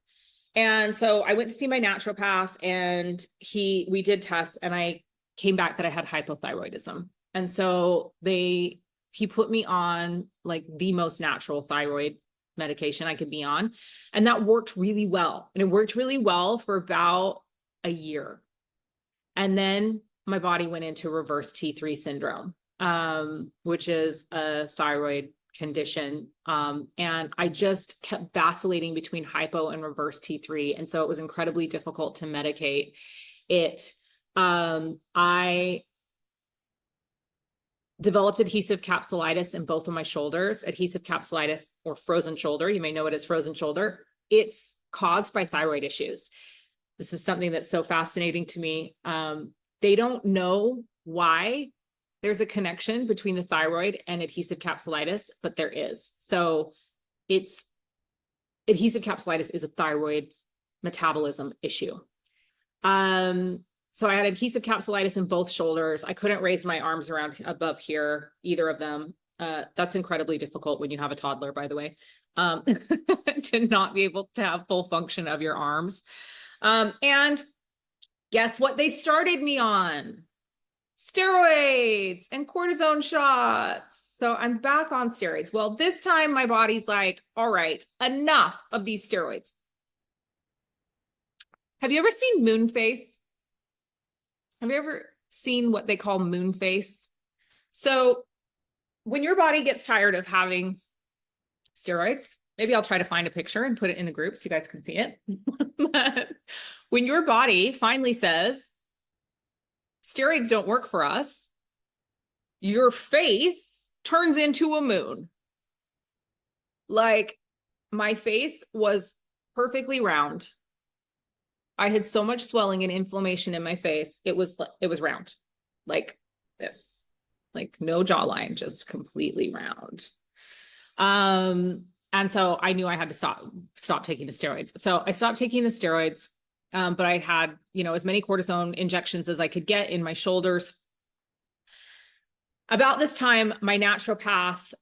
And so I went to see my naturopath, and we did tests, and I came back that I had hypothyroidism. And so he put me on like the most natural thyroid medication I could be on. And that worked really well. And it worked really well for about a year. And then my body went into reverse T3 syndrome, which is a thyroid condition. And I just kept vacillating between hypo and reverse T3. And so it was incredibly difficult to medicate it. I developed adhesive capsulitis in both of my shoulders. Adhesive capsulitis, or frozen shoulder, you may know it as frozen shoulder. It's caused by thyroid issues. This is something that's so fascinating to me. They don't know why there's a connection between the thyroid and adhesive capsulitis, but there is. So adhesive capsulitis is a thyroid metabolism issue. So I had adhesive capsulitis in both shoulders. I couldn't raise my arms around above here, either of them. That's incredibly difficult when you have a toddler, by the way, to not be able to have full function of your arms. And guess what they started me on? Steroids and cortisone shots. So I'm back on steroids. Well, this time my body's like, all right, enough of these steroids. Have you ever seen moon face? Have you ever seen what they call moon face? So when your body gets tired of having steroids, maybe I'll try to find a picture and put it in the group so you guys can see it. But when your body finally says, steroids don't work for us, your face turns into a moon. Like, my face was perfectly round. I had so much swelling and inflammation in my face. It was round, like this, like no jawline, just completely round. And so I knew I had to stop taking the steroids. So I stopped taking the steroids. But I had, as many cortisone injections as I could get in my shoulders. About this time, my naturopath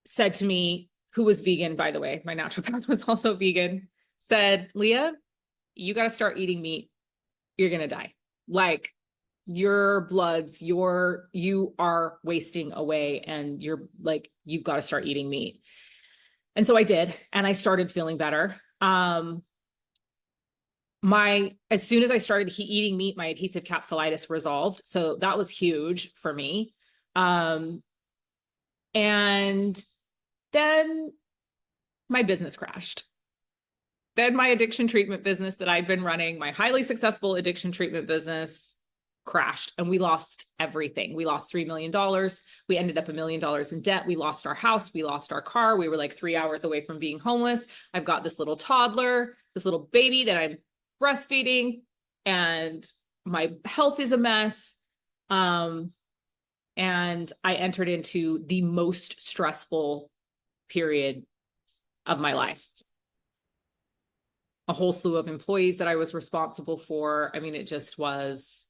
said to me, who was vegan, by the way, my naturopath was also vegan, said, Leah, you got to start eating meat. You're going to die. Like, your bloods, you are wasting away, and you've got to start eating meat. And so I did, and I started feeling better. As soon as I started eating meat, my adhesive capsulitis resolved. So that was huge for me. And then my business crashed. Then my addiction treatment business that I'd been running, my highly successful addiction treatment business, crashed, and we lost everything. We lost $3 million. We ended up $1 million in debt. We lost our house. We lost our car. We were like 3 hours away from being homeless. I've got this little toddler, this little baby that I'm breastfeeding, and my health is a mess. And I entered into the most stressful period of my life. A whole slew of employees that I was responsible for. I mean, it just was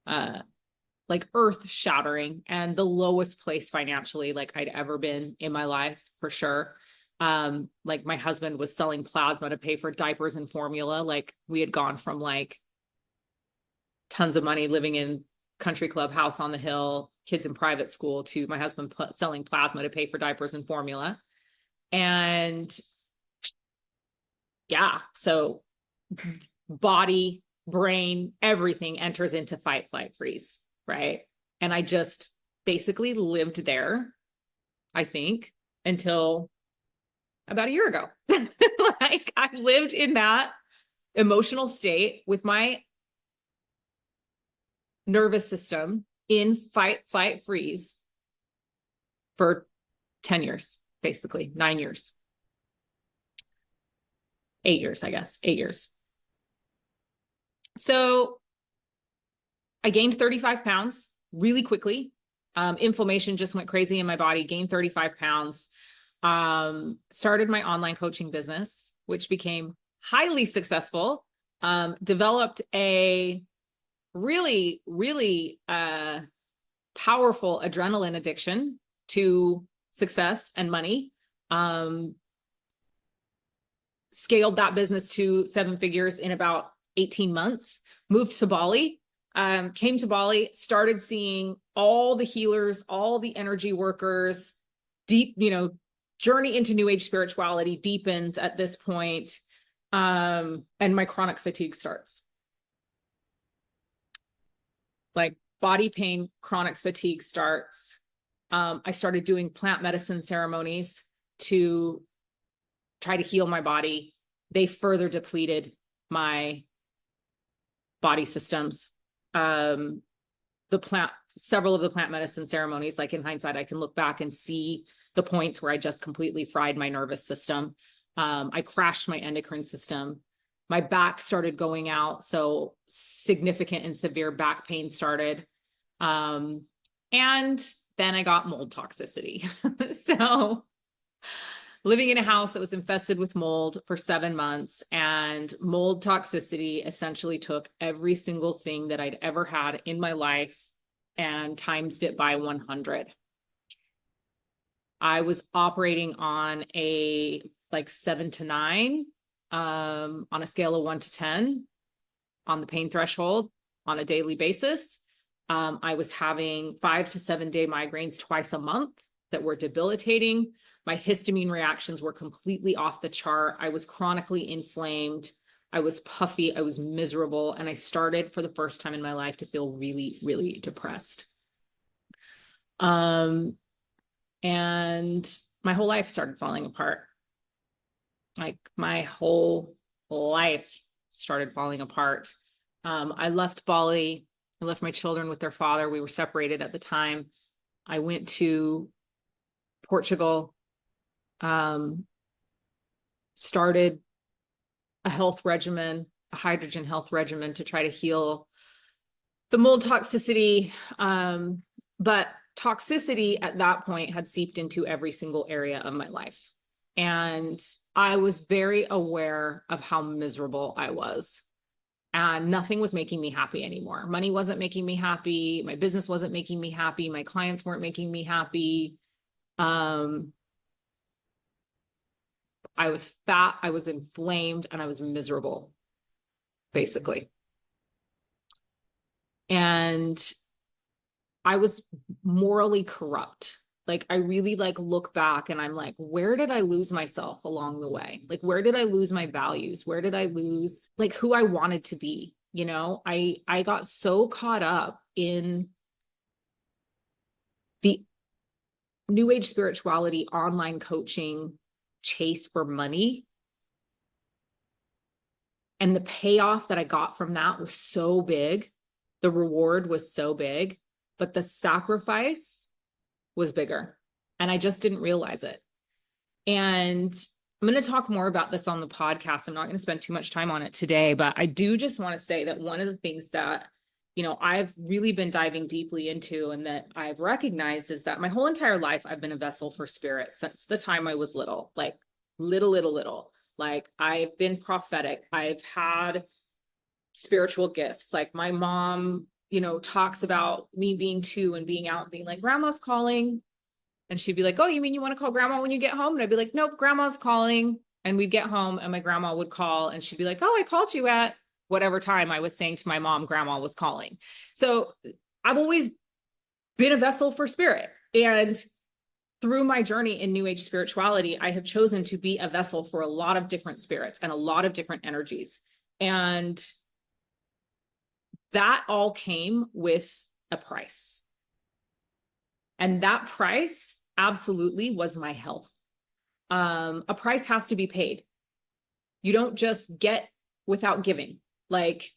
like earth shattering, and the lowest place financially like I'd ever been in my life, for sure. Like, my husband was selling plasma to pay for diapers and formula. Like, we had gone from like tons of money living in country club house on the hill, kids in private school, to my husband selling plasma to pay for diapers and formula. And yeah, so body, brain, everything enters into fight, flight, freeze, right? And I just basically lived there, I think, until about a year ago. Like I've lived in that emotional state with my nervous system in fight, flight, freeze for 10 years, basically 9 years, 8 years, I guess, 8 years. So I gained 35 pounds really quickly. Inflammation just went crazy in my body, gained 35 pounds. Started my online coaching business, which became highly successful. Developed a really, really powerful adrenaline addiction to success and money. Scaled that business to 7 figures in about 18 months, moved to Bali, came to Bali, started seeing all the healers, all the energy workers, deep, journey into new age spirituality deepens at this point. And my chronic fatigue starts. Like body pain, chronic fatigue starts. I started doing plant medicine ceremonies to try to heal my body. They further depleted my body systems. Several of the plant medicine ceremonies, like in hindsight, I can look back and see the points where I just completely fried my nervous system. I crashed my endocrine system. My back started going out. So significant and severe back pain started. And then I got mold toxicity. So living in a house that was infested with mold for 7 months, and mold toxicity essentially took every single thing that I'd ever had in my life and times it by 100. I was operating on a 7 to 9, on a scale of 1 to 10 on the pain threshold on a daily basis. I was having 5 to 7 day migraines twice a month that were debilitating. My histamine reactions were completely off the chart. I was chronically inflamed. I was puffy. I was miserable. And I started for the first time in my life to feel really, really depressed. And my whole life started falling apart. Like my whole life started falling apart. I left Bali. I left my children with their father. We were separated at the time. I went to Portugal, started a health regimen, a hydrogen health regimen to try to heal the mold toxicity. But toxicity at that point had seeped into every single area of my life. And I was very aware of how miserable I was. And nothing was making me happy anymore. Money wasn't making me happy. My business wasn't making me happy. My clients weren't making me happy. I was fat, I was inflamed, and I was miserable, basically. And I was morally corrupt. Like I really look back and I'm like, where did I lose myself along the way? Like, where did I lose my values? Where did I lose who I wanted to be? I got so caught up in the new age spirituality, online coaching chase for money. And the payoff that I got from that was so big. The reward was so big, but the sacrifice was bigger. And I just didn't realize it. And I'm going to talk more about this on the podcast. I'm not going to spend too much time on it today, but I do just want to say that one of the things that, I've really been diving deeply into and that I've recognized is that my whole entire life, I've been a vessel for spirit since the time I was little, little. Like I've been prophetic. I've had spiritual gifts. Like my mom, talks about me being 2 and being out and being like, grandma's calling. And she'd be like, oh, you mean you want to call grandma when you get home? And I'd be like, nope, grandma's calling. And we'd get home and my grandma would call and she'd be like, oh, I called you at whatever time I was saying to my mom, grandma was calling. So I've always been a vessel for spirit. And through my journey in new age spirituality, I have chosen to be a vessel for a lot of different spirits and a lot of different energies. And that all came with a price. And that price absolutely was my health. A price has to be paid. You don't just get without giving. Like,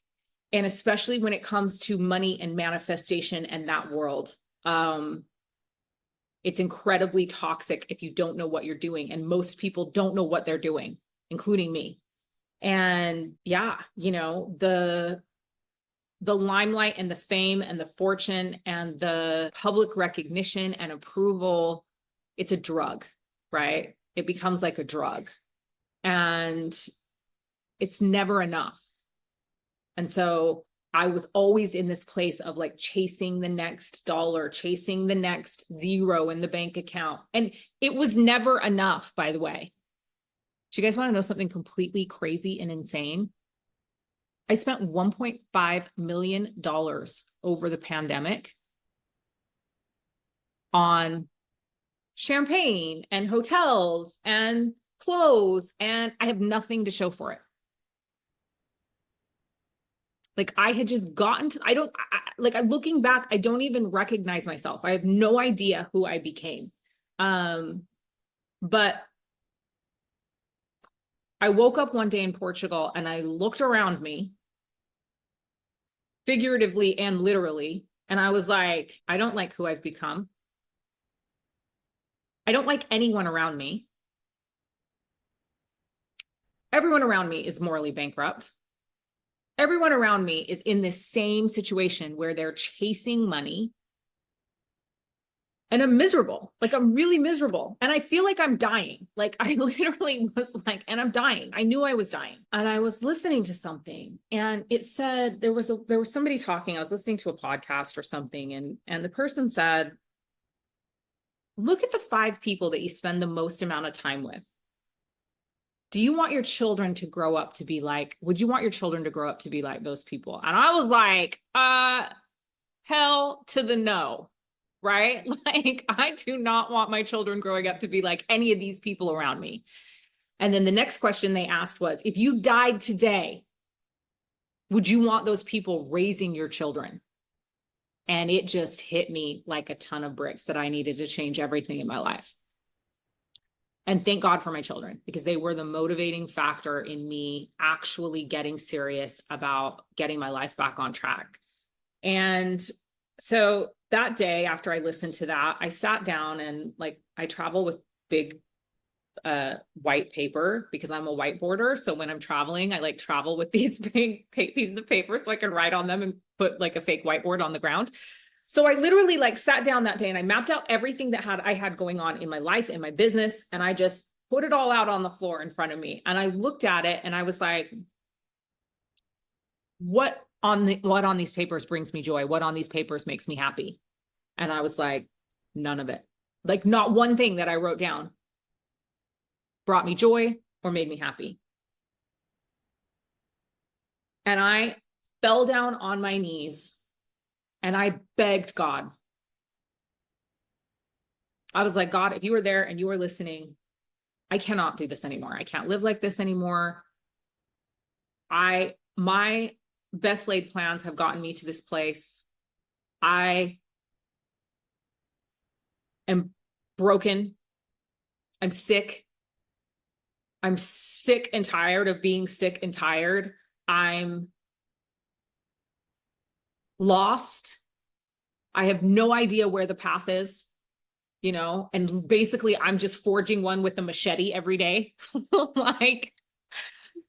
and especially when it comes to money and manifestation and that world, it's incredibly toxic if you don't know what you're doing. And most people don't know what they're doing, including me. And yeah, you know, the limelight and the fame and the fortune and the public recognition and approval, it's a drug, right? It becomes like a drug, and it's never enough. And so I was always in this place of like chasing the next dollar, chasing the next zero in the bank account. And it was never enough, by the way. Do you guys want to know something completely crazy and insane? I spent $1.5 million over the pandemic on champagne and hotels and clothes, and I have nothing to show for it. Like I had just gotten to, looking back, I don't even recognize myself. I have no idea who I became. But I woke up one day in Portugal and I looked around me, figuratively and literally, and I was like, I don't like who I've become. I don't like anyone around me. Everyone around me is morally bankrupt. Everyone around me is in this same situation where they're chasing money. And I'm miserable. Like I'm really miserable. And I feel like I'm dying. Like I literally was like, and I'm dying. I knew I was dying. And I was listening to something and it said, there was somebody talking. I was listening to a podcast or something. And the person said, look at the 5 people that you spend the most amount of time with. Do you want your children to grow up to be like, would you want your children to grow up to be like those people? And I was like, hell to the no, right? Like, I do not want my children growing up to be like any of these people around me. And then the next question they asked was, if you died today, would you want those people raising your children? And it just hit me like a ton of bricks that I needed to change everything in my life. And thank God for my children, because they were the motivating factor in me actually getting serious about getting my life back on track. And so that day after I listened to that, I sat down and like, I travel with big white paper because I'm a whiteboarder. So when I'm traveling, I like travel with these big pieces of paper so I can write on them and put like a fake whiteboard on the ground. So I literally like sat down that day and I mapped out everything that I had going on in my life, in my business. And I just put it all out on the floor in front of me. And I looked at it and I was like, what on these papers brings me joy? What on these papers makes me happy? And I was like, none of it. Like not one thing that I wrote down brought me joy or made me happy. And I fell down on my knees and I begged God. I was like, God, if you were there and you were listening, I cannot do this anymore. I can't live like this anymore. My best laid plans have gotten me to this place. I am broken. I'm sick. I'm sick and tired of being sick and tired. I'm lost. I have no idea where the path is, you know, and basically I'm just forging one with a machete every day. Like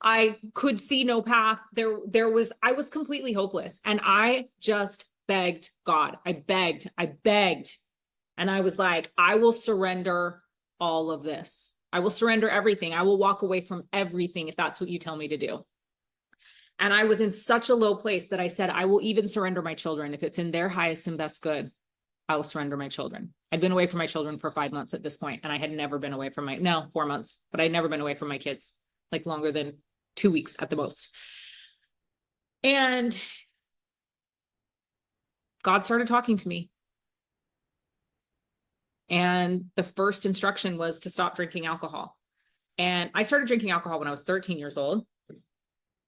I could see no path. I was completely hopeless. And I just begged God. I begged. And I was like, I will surrender all of this. I will surrender everything. I will walk away from everything if that's what you tell me to do. And I was in such a low place that I said, I will even surrender my children. If it's in their highest and best good, I will surrender my children. I'd been away from my children for 5 months at this point, and I had never been away from 4 months, but I'd never been away from my kids, like longer than 2 weeks at the most. And God started talking to me. And the first instruction was to stop drinking alcohol. And I started drinking alcohol when I was 13 years old.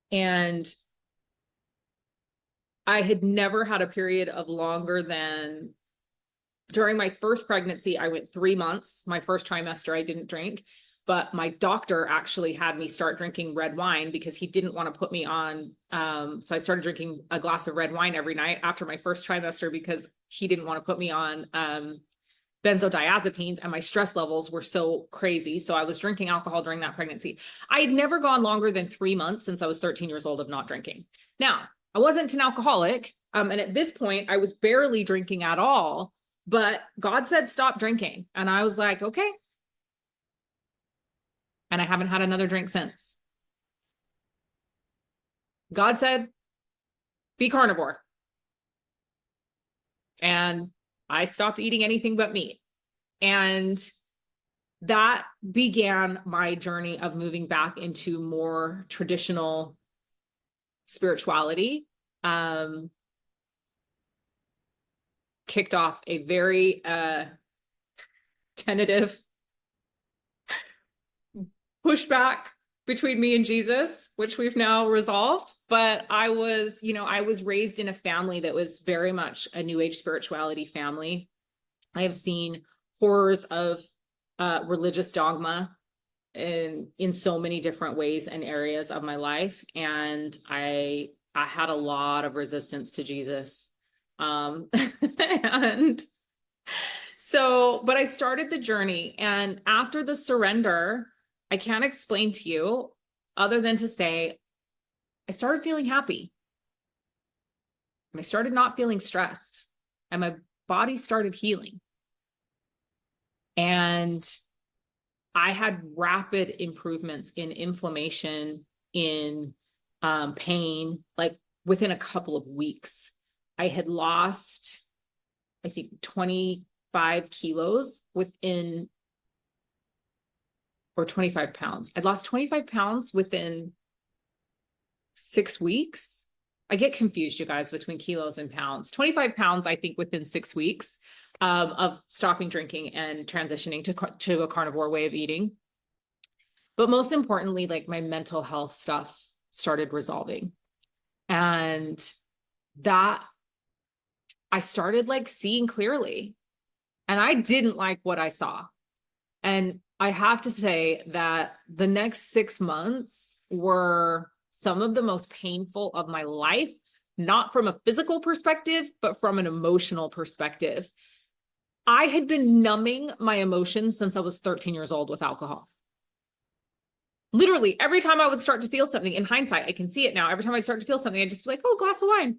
And I had never had a period of longer than, during my first pregnancy, I went 3 months. My first trimester, I didn't drink. but my doctor actually had me start drinking red wine because he didn't want to put me on. So I started drinking a glass of red wine every night after my first trimester because he didn't want to put me on benzodiazepines, and my stress levels were so crazy. So I was drinking alcohol during that pregnancy. I had never gone longer than 3 months since I was 13 years old of not drinking. Now, I wasn't an alcoholic. And at this point, I was barely drinking at all, but God said, stop drinking. And I was like, okay. And I haven't had another drink since. God said, be carnivore. And I stopped eating anything but meat. And that began my journey of moving back into more traditional spirituality. Kicked off a very tentative pushback between me and Jesus, which we've now resolved. But I was raised in a family that was very much a New Age spirituality family. I have seen horrors of religious dogma in so many different ways and areas of my life. And I had a lot of resistance to Jesus. And so, but I started the journey, and after the surrender, I can't explain to you other than to say, I started feeling happy. And I started not feeling stressed, and my body started healing. And I had rapid improvements in inflammation, in pain, like within a couple of weeks. I had lost, I think, 25 kilos within, or 25 pounds. I'd lost 25 pounds within 6 weeks. I get confused, you guys, between kilos and pounds. 25 pounds, I think, within 6 weeks of stopping drinking and transitioning to a carnivore way of eating. But most importantly, like, my mental health stuff started resolving. And that I started like seeing clearly, and I didn't like what I saw. And I have to say that the next 6 months were some of the most painful of my life, not from a physical perspective, but from an emotional perspective. I had been numbing my emotions since I was 13 years old with alcohol. Literally, every time I would start to feel something, in hindsight, I can see it now. Every time I start to feel something, I'd just be like, oh, glass of wine.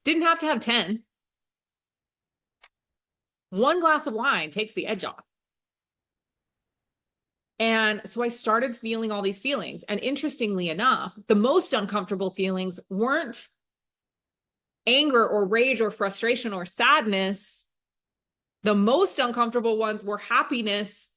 Didn't have to have 10. One glass of wine takes the edge off. And so I started feeling all these feelings. And interestingly enough, the most uncomfortable feelings weren't anger or rage or frustration or sadness. The most uncomfortable ones were happiness,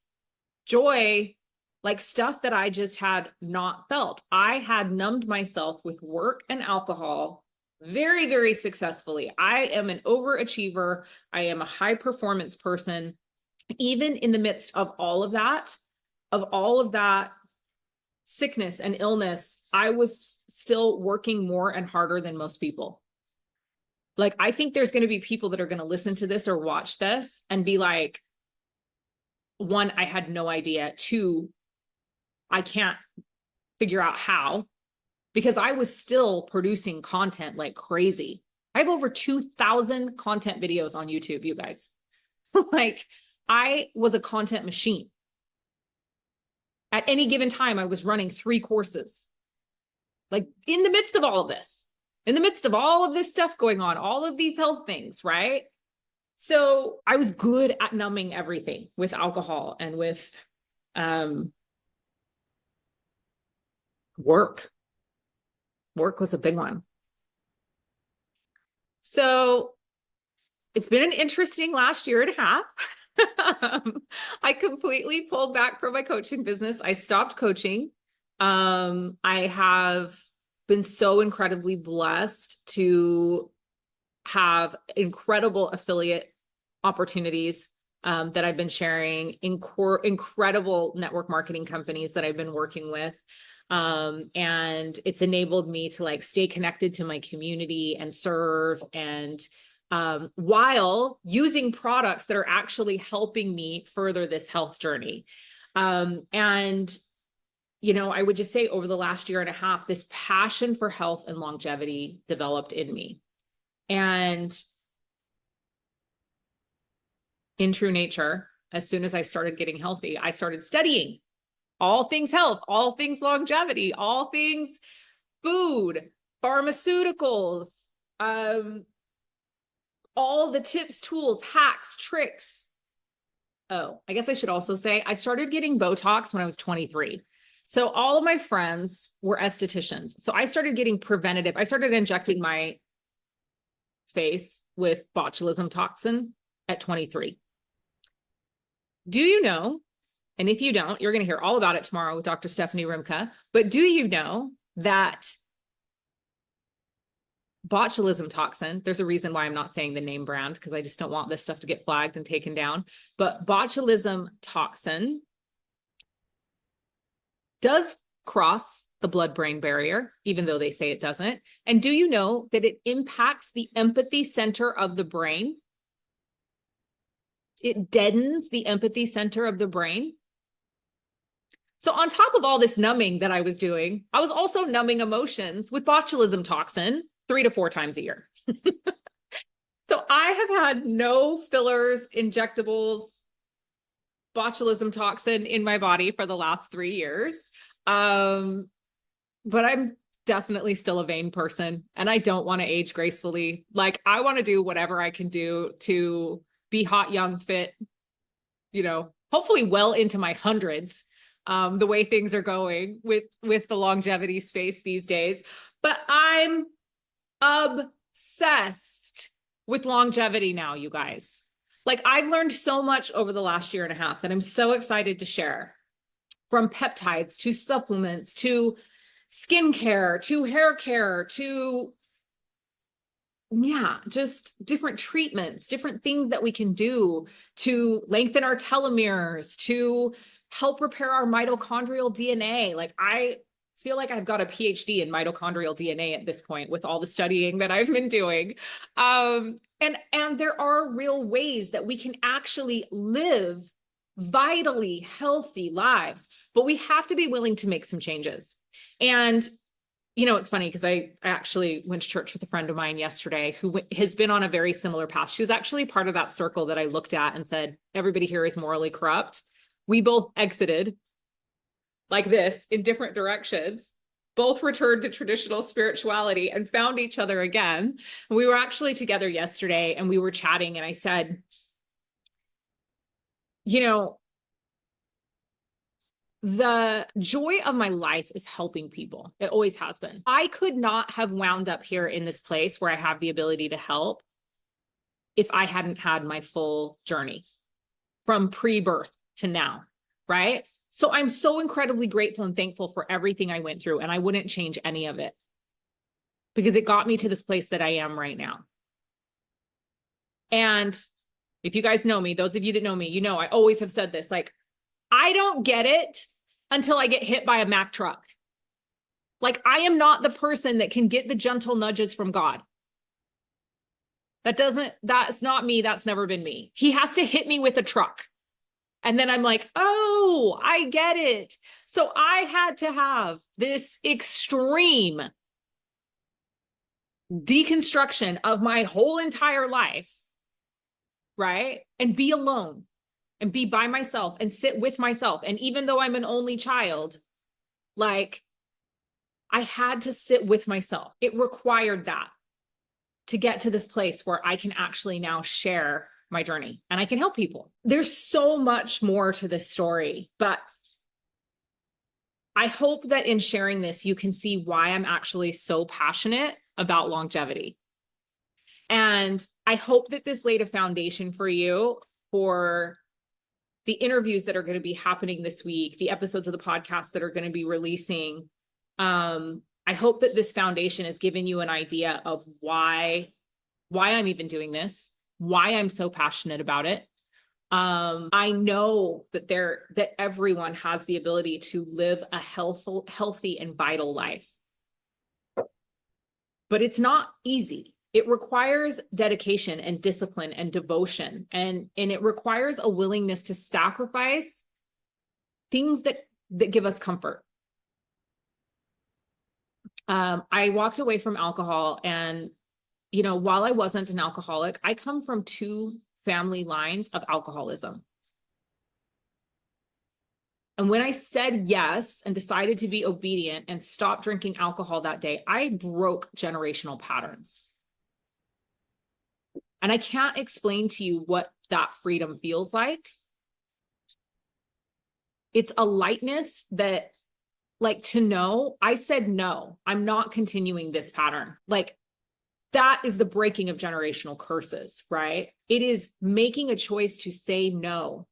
joy, like stuff that I just had not felt. I had numbed myself with work and alcohol very, very successfully. I am an overachiever. I am a high performance person. Even in the midst of all of that sickness and illness, I was still working more and harder than most people. Like, I think there's going to be people that are going to listen to this or watch this and be like, one, I had no idea. Two, I can't figure out how, because I was still producing content like crazy. I have over 2,000 content videos on YouTube, you guys. Like, I was a content machine. At any given time, I was running 3 courses. Like, in the midst of all of this, in the midst of all of this stuff going on, all of these health things, right? So I was good at numbing everything with alcohol and with work. Work was a big one. So it's been an interesting last year and a half. I completely pulled back from my coaching business. I stopped coaching. I have been so incredibly blessed to have incredible affiliate opportunities that I've been sharing, incredible network marketing companies that I've been working with. And it's enabled me to like stay connected to my community and serve, and while using products that are actually helping me further this health journey. And, you know, I would just say over the last year and a half, this passion for health and longevity developed in me. And in true nature, as soon as I started getting healthy, I started studying all things health, all things longevity, all things food, pharmaceuticals, all the tips, tools, hacks, tricks. Oh, I guess I should also say I started getting Botox when I was 23. So all of my friends were estheticians. So I started getting preventative. I started injecting my face with botulism toxin at 23. Do you know, and if you don't, you're going to hear all about it tomorrow with Dr. Stephanie Rimka, but do you know that botulism toxin, there's a reason why I'm not saying the name brand, because I just don't want this stuff to get flagged and taken down, but botulism toxin does cross the blood-brain barrier, even though they say it doesn't. And do you know that it impacts the empathy center of the brain? It deadens the empathy center of the brain. So on top of all this numbing that I was doing, I was also numbing emotions with botulism toxin 3 to 4 times a year. So I have had no fillers, injectables, botulism toxin in my body for the last 3 years. But I'm definitely still a vain person and I don't want to age gracefully. Like I want to do whatever I can do to be hot, young, fit, you know, hopefully well into my hundreds, the way things are going with the longevity space these days. But I'm obsessed with longevity now, you guys. Like I've learned so much over the last year and a half that I'm so excited to share, from peptides to supplements to skincare to hair care to just different treatments, different things that we can do to lengthen our telomeres, to help repair our mitochondrial DNA. Like I feel like I've got a PhD in mitochondrial DNA at this point with all the studying that I've been doing. And there are real ways that we can actually live vitally healthy lives, but we have to be willing to make some changes. And you know, it's funny because I actually went to church with a friend of mine yesterday who has been on a very similar path. She was actually part of that circle that I looked at and said, everybody here is morally corrupt. We both exited like this in different directions, both returned to traditional spirituality and found each other again. We were actually together yesterday and we were chatting and I said, you know, the joy of my life is helping people. It always has been. I could not have wound up here in this place where I have the ability to help if I hadn't had my full journey from pre-birth to now, right? So I'm so incredibly grateful and thankful for everything I went through, and I wouldn't change any of it because it got me to this place that I am right now. And if you guys know me, those of you that know me, you know I always have said this, like, I don't get it until I get hit by a Mack truck. Like I am not the person that can get the gentle nudges from God. That's not me. That's never been me. He has to hit me with a truck. And then I'm like, oh, I get it. So I had to have this extreme deconstruction of my whole entire life, right? And be alone. And be by myself and sit with myself. And even though I'm an only child, like I had to sit with myself. It required that to get to this place where I can actually now share my journey and I can help people. There's so much more to this story, but I hope that in sharing this, you can see why I'm actually so passionate about longevity. And I hope that this laid a foundation for you for the interviews that are going to be happening this week, the episodes of the podcast that are going to be releasing. I hope that this foundation has given you an idea of why I'm even doing this, why I'm so passionate about it. I know that everyone has the ability to live a healthy and vital life, but it's not easy. It requires dedication and discipline and devotion, and it requires a willingness to sacrifice things that give us comfort. I walked away from alcohol, and, you know, while I wasn't an alcoholic, I come from 2 family lines of alcoholism. And when I said yes and decided to be obedient and stop drinking alcohol that day, I broke generational patterns. And I can't explain to you what that freedom feels like. It's a lightness that, like, to know, I said, no, I'm not continuing this pattern. Like, that is the breaking of generational curses, right? It is making a choice to say no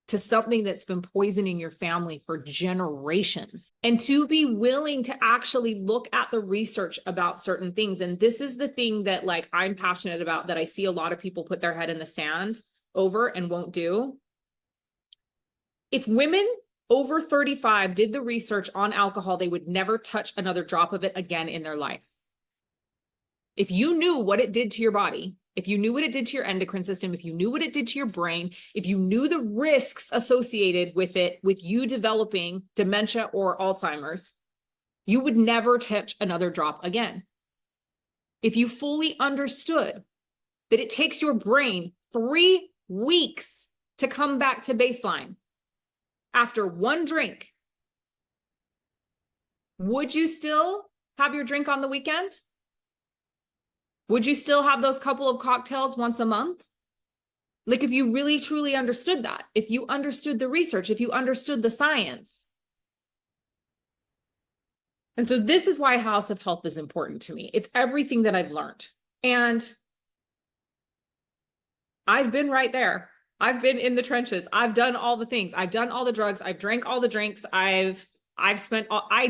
to something that's been poisoning your family for generations, and to be willing to actually look at the research about certain things. And this is the thing that, like, I'm passionate about, that I see a lot of people put their head in the sand over and won't do. If women over 35 did the research on alcohol, they would never touch another drop of it again in their life. If you knew what it did to your body, if you knew what it did to your endocrine system, if you knew what it did to your brain, if you knew the risks associated with it, with you developing dementia or Alzheimer's, you would never touch another drop again. If you fully understood that it takes your brain 3 weeks to come back to baseline after 1 drink, would you still have your drink on the weekend? Would you still have those couple of cocktails once a month? Like, if you really truly understood that, if you understood the research, if you understood the science. And so this is why House of Health is important to me. It's everything that I've learned. And I've been right there. I've been in the trenches. I've done all the things. I've done all the drugs. I've drank all the drinks. I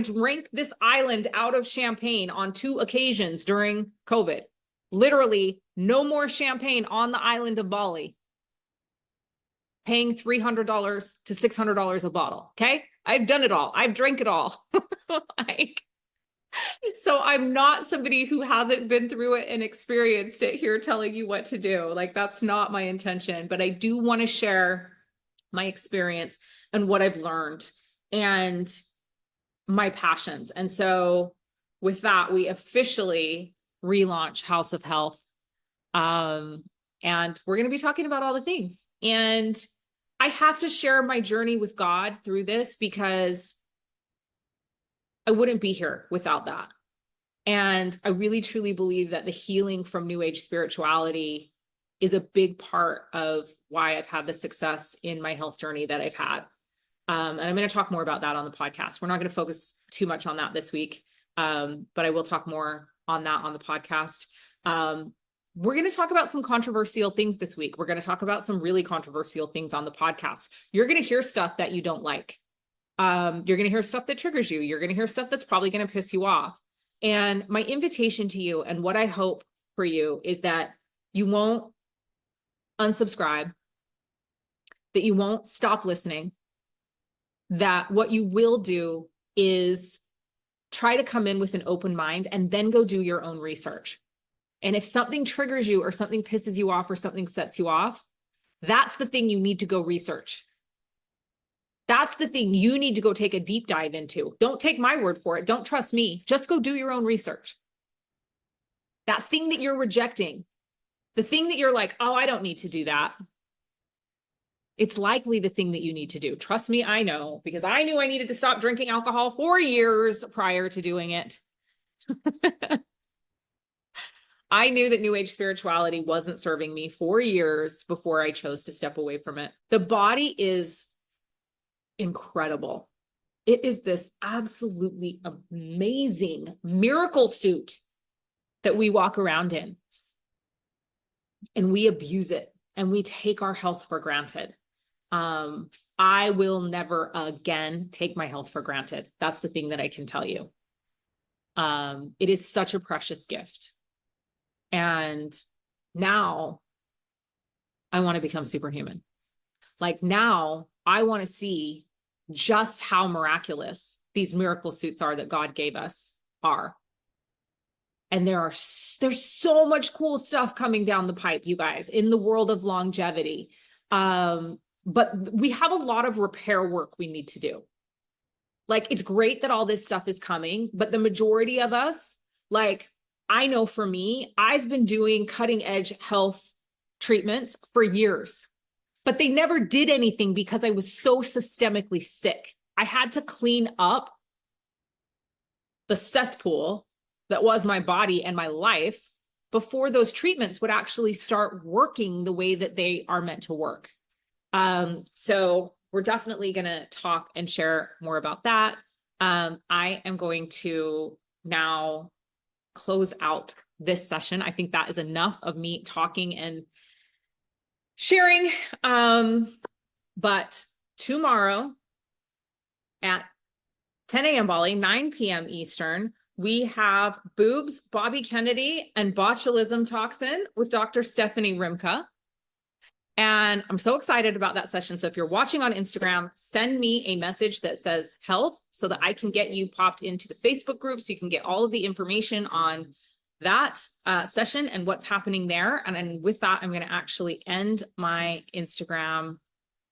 drank this island out of champagne on 2 occasions during COVID. Literally, no more champagne on the island of Bali. Paying $300 to $600 a bottle. Okay. I've done it all. I've drank it all. So I'm not somebody who hasn't been through it and experienced it here telling you what to do. Like, that's not my intention, but I do want to share my experience and what I've learned and my passions. And so with that, we officially relaunch House of Health. And we're going to be talking about all the things. And I have to share my journey with God through this, because I wouldn't be here without that. And I really truly believe that the healing from New Age spirituality is a big part of why I've had the success in my health journey that I've had. And I'm going to talk more about that on the podcast. We're not going to focus too much on that this week, but I will talk more on that on the podcast. We're going to talk about some controversial things this week. We're going to talk about some really controversial things on the podcast. You're going to hear stuff that you don't like. You're going to hear stuff that triggers you. You're going to hear stuff that's probably going to piss you off. And my invitation to you, and what I hope for you, is that you won't unsubscribe, that you won't stop listening, that what you will do is try to come in with an open mind and then go do your own research. And if something triggers you or something pisses you off or something sets you off, that's the thing you need to go research. That's the thing you need to go take a deep dive into. Don't take my word for it. Don't trust me. Just go do your own research. That thing that you're rejecting, the thing that you're like, oh, I don't need to do that. It's likely the thing that you need to do. Trust me, I know, because I knew I needed to stop drinking alcohol for years prior to doing it. I knew that New Age spirituality wasn't serving me for years before I chose to step away from it. The body is incredible. It is this absolutely amazing miracle suit that we walk around in, and we abuse it, and we take our health for granted. I will never again take my health for granted. That's the thing that I can tell you. It is such a precious gift. And now I want to become superhuman. Like, now I want to see just how miraculous these miracle suits are that God gave us are. And there's so much cool stuff coming down the pipe, you guys, in the world of longevity. but we have a lot of repair work we need to do. Like, it's great that all this stuff is coming, but the majority of us, like, I know for me, I've been doing cutting edge health treatments for years, but they never did anything because I was so systemically sick. I had to clean up the cesspool that was my body and my life before those treatments would actually start working the way that they are meant to work. So we're definitely going to talk and share more about that. I am going to now close out this session. I think that is enough of me talking and sharing. But tomorrow at 10 a.m. Bali, 9 p.m. Eastern, we have boobs, Bobby Kennedy, and botulism toxin with Dr. Stephanie Rimka. And I'm so excited about that session. So if you're watching on Instagram, send me a message that says health so that I can get you popped into the Facebook group so you can get all of the information on that session and what's happening there. And then with that, I'm going to actually end my Instagram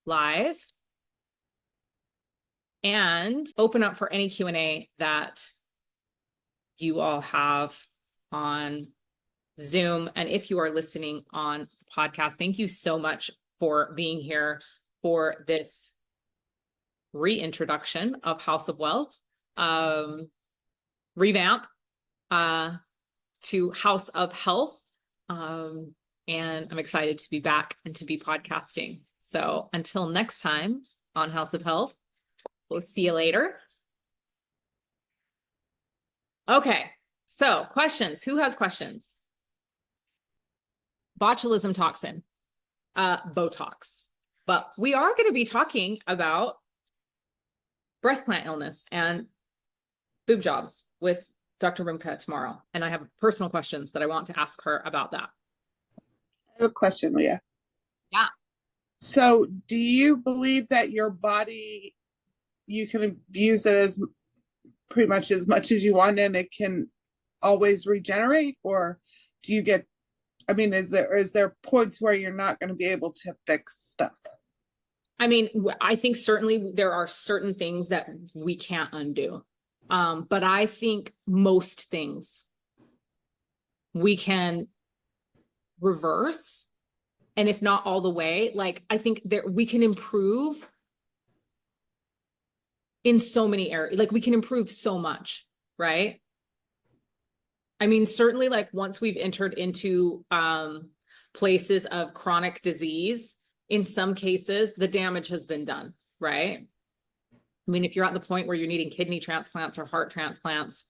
live and open up for any Q&A that you all have on Zoom. And if you are listening on podcast, thank you so much for being here for this reintroduction of House of Wealth, revamp to House of Health. And I'm excited to be back and to be podcasting. So until next time on House of Health, we'll see you later. Okay, so questions. Who has questions? Botulism toxin, Botox. But we are going to be talking about breast plant illness and boob jobs with Dr. Rimka tomorrow. And I have personal questions that I want to ask her about that. I have a question, Leah. Yeah. So do you believe that your body, you can use it as pretty much as you want and it can always regenerate? Or do you get, I mean, is there points where you're not going to be able to fix stuff? I mean, I think certainly there are certain things that we can't undo. But I think most things we can reverse. And if not all the way, like, I think that we can improve in so many areas. Like, we can improve so much, right? I mean, certainly, like, once we've entered into places of chronic disease, in some cases, the damage has been done, right? I mean, if you're at the point where you're needing kidney transplants or heart transplants,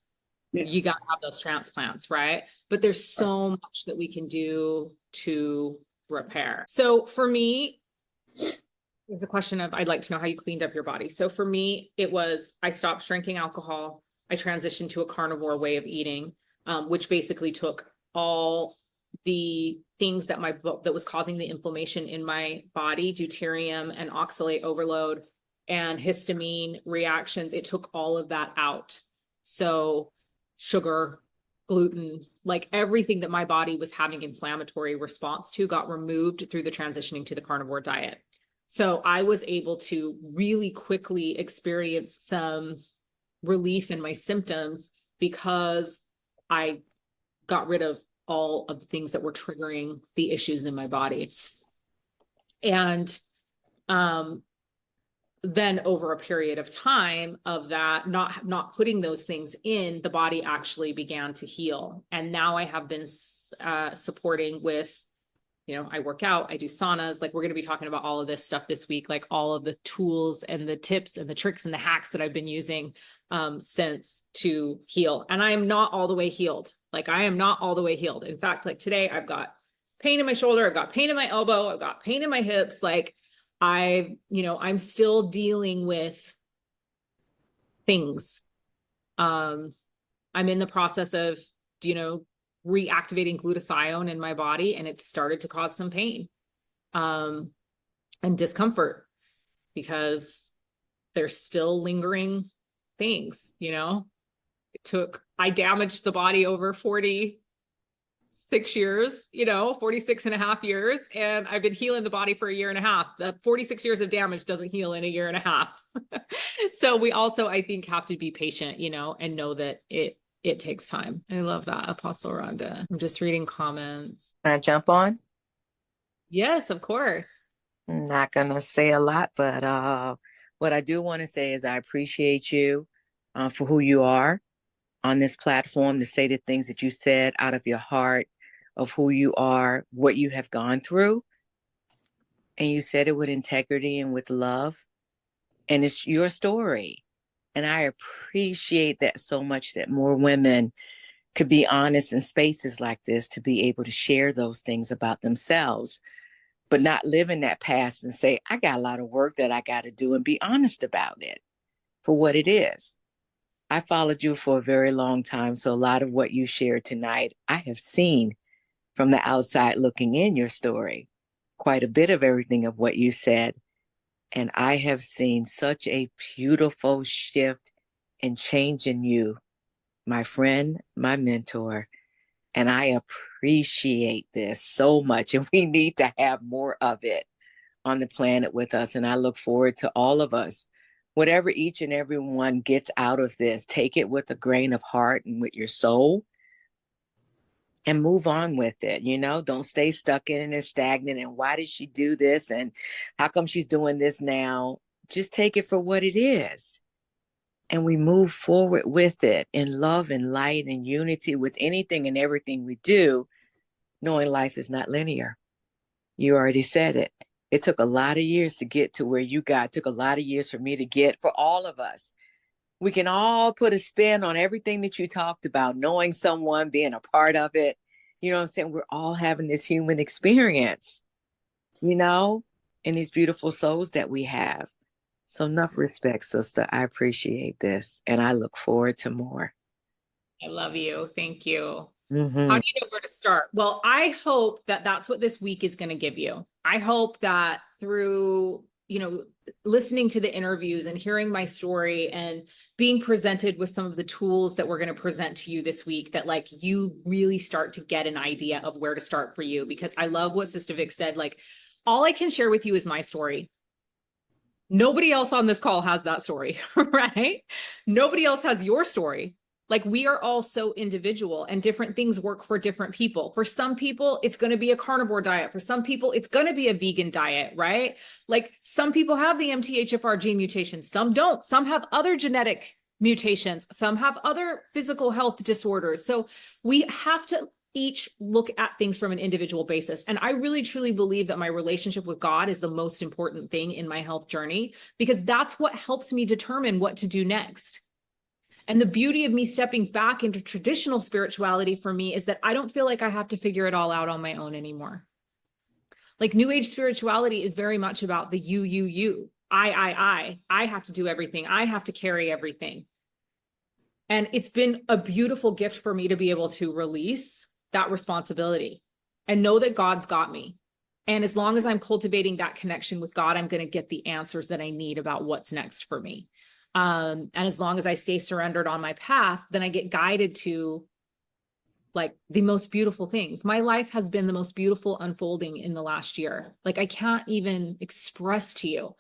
yeah, you got to have those transplants, right? But there's so much that we can do to repair. So for me, it's a question of, I'd like to know how you cleaned up your body. So for me, it was, I stopped drinking alcohol. I transitioned to a carnivore way of eating, which basically took all the things that was causing the inflammation in my body, deuterium and oxalate overload and histamine reactions. It took all of that out. So sugar, gluten, like everything that my body was having inflammatory response to got removed through the transitioning to the carnivore diet. So I was able to really quickly experience some relief in my symptoms because I got rid of all of the things that were triggering the issues in my body. And then over a period of time of that, not putting those things in, the body actually began to heal. And now I have been supporting with, you know, I work out, I do saunas. Like, we're going to be talking about all of this stuff this week, like all of the tools and the tips and the tricks and the hacks that I've been using since to heal. And I am not all the way healed. Like, I am not all the way healed. In fact, like today I've got pain in my shoulder. I've got pain in my elbow. I've got pain in my hips. Like, I'm still dealing with things. I'm in the process of, reactivating glutathione in my body, and it started to cause some pain, and discomfort because there's still lingering things, I damaged the body over 40 46 years, 46 and a half years. And I've been healing the body for a year and a half. The 46 years of damage doesn't heal in a year and a half. So we also, I think, have to be patient, and know that it takes time. I love that, Apostle Rhonda. I'm just reading comments. Can I jump on? Yes, of course. I'm not going to say a lot, but what I do want to say is I appreciate you for who you are on this platform, to say the things that you said out of your heart of who you are, what you have gone through. And you said it with integrity and with love. And it's your story. And I appreciate that so much, that more women could be honest in spaces like this, to be able to share those things about themselves, but not live in that past and say, I got a lot of work that I got to do, and be honest about it for what it is. I followed you for a very long time. So a lot of what you shared tonight, I have seen from the outside looking in your story, quite a bit of everything of what you said. And I have seen such a beautiful shift and change in you, my friend, my mentor. And I appreciate this so much. And we need to have more of it on the planet with us. And I look forward to all of us, whatever each and every one gets out of this, take it with a grain of heart and with your soul, and move on with it. Don't stay stuck in it and stagnant. And why did she do this? And how come she's doing this now? Just take it for what it is. And we move forward with it in love and light and unity with anything and everything we do, knowing life is not linear. You already said it. It took a lot of years to get to where you got. It took a lot of years for me to get, for all of us. We can all put a spin on everything that you talked about, knowing someone, being a part of it. You know what I'm saying? We're all having this human experience, and these beautiful souls that we have. So enough respect, sister. I appreciate this. And I look forward to more. I love you. Thank you. Mm-hmm. How do you know where to start? Well, I hope that that's what this week is going to give you. I hope that through, listening to the interviews and hearing my story and being presented with some of the tools that we're going to present to you this week, that you really start to get an idea of where to start for you. Because I love what Sister Vic said, all I can share with you is my story. Nobody else on this call has that story, right? Nobody else has your story. We are all so individual, and different things work for different people. For some people, it's going to be a carnivore diet. For some people, it's going to be a vegan diet, right? Some people have the MTHFR gene mutation. Some don't. Some have other genetic mutations. Some have other physical health disorders. So we have to each look at things from an individual basis. And I really, truly believe that my relationship with God is the most important thing in my health journey, because that's what helps me determine what to do next. And the beauty of me stepping back into traditional spirituality for me is that I don't feel like I have to figure it all out on my own anymore. New Age spirituality is very much about the you. I have to do everything. I have to carry everything. And it's been a beautiful gift for me to be able to release that responsibility and know that God's got me. And as long as I'm cultivating that connection with God, I'm going to get the answers that I need about what's next for me. And as long as I stay surrendered on my path, then I get guided to the most beautiful things. My life has been the most beautiful unfolding in the last year. I can't even express to you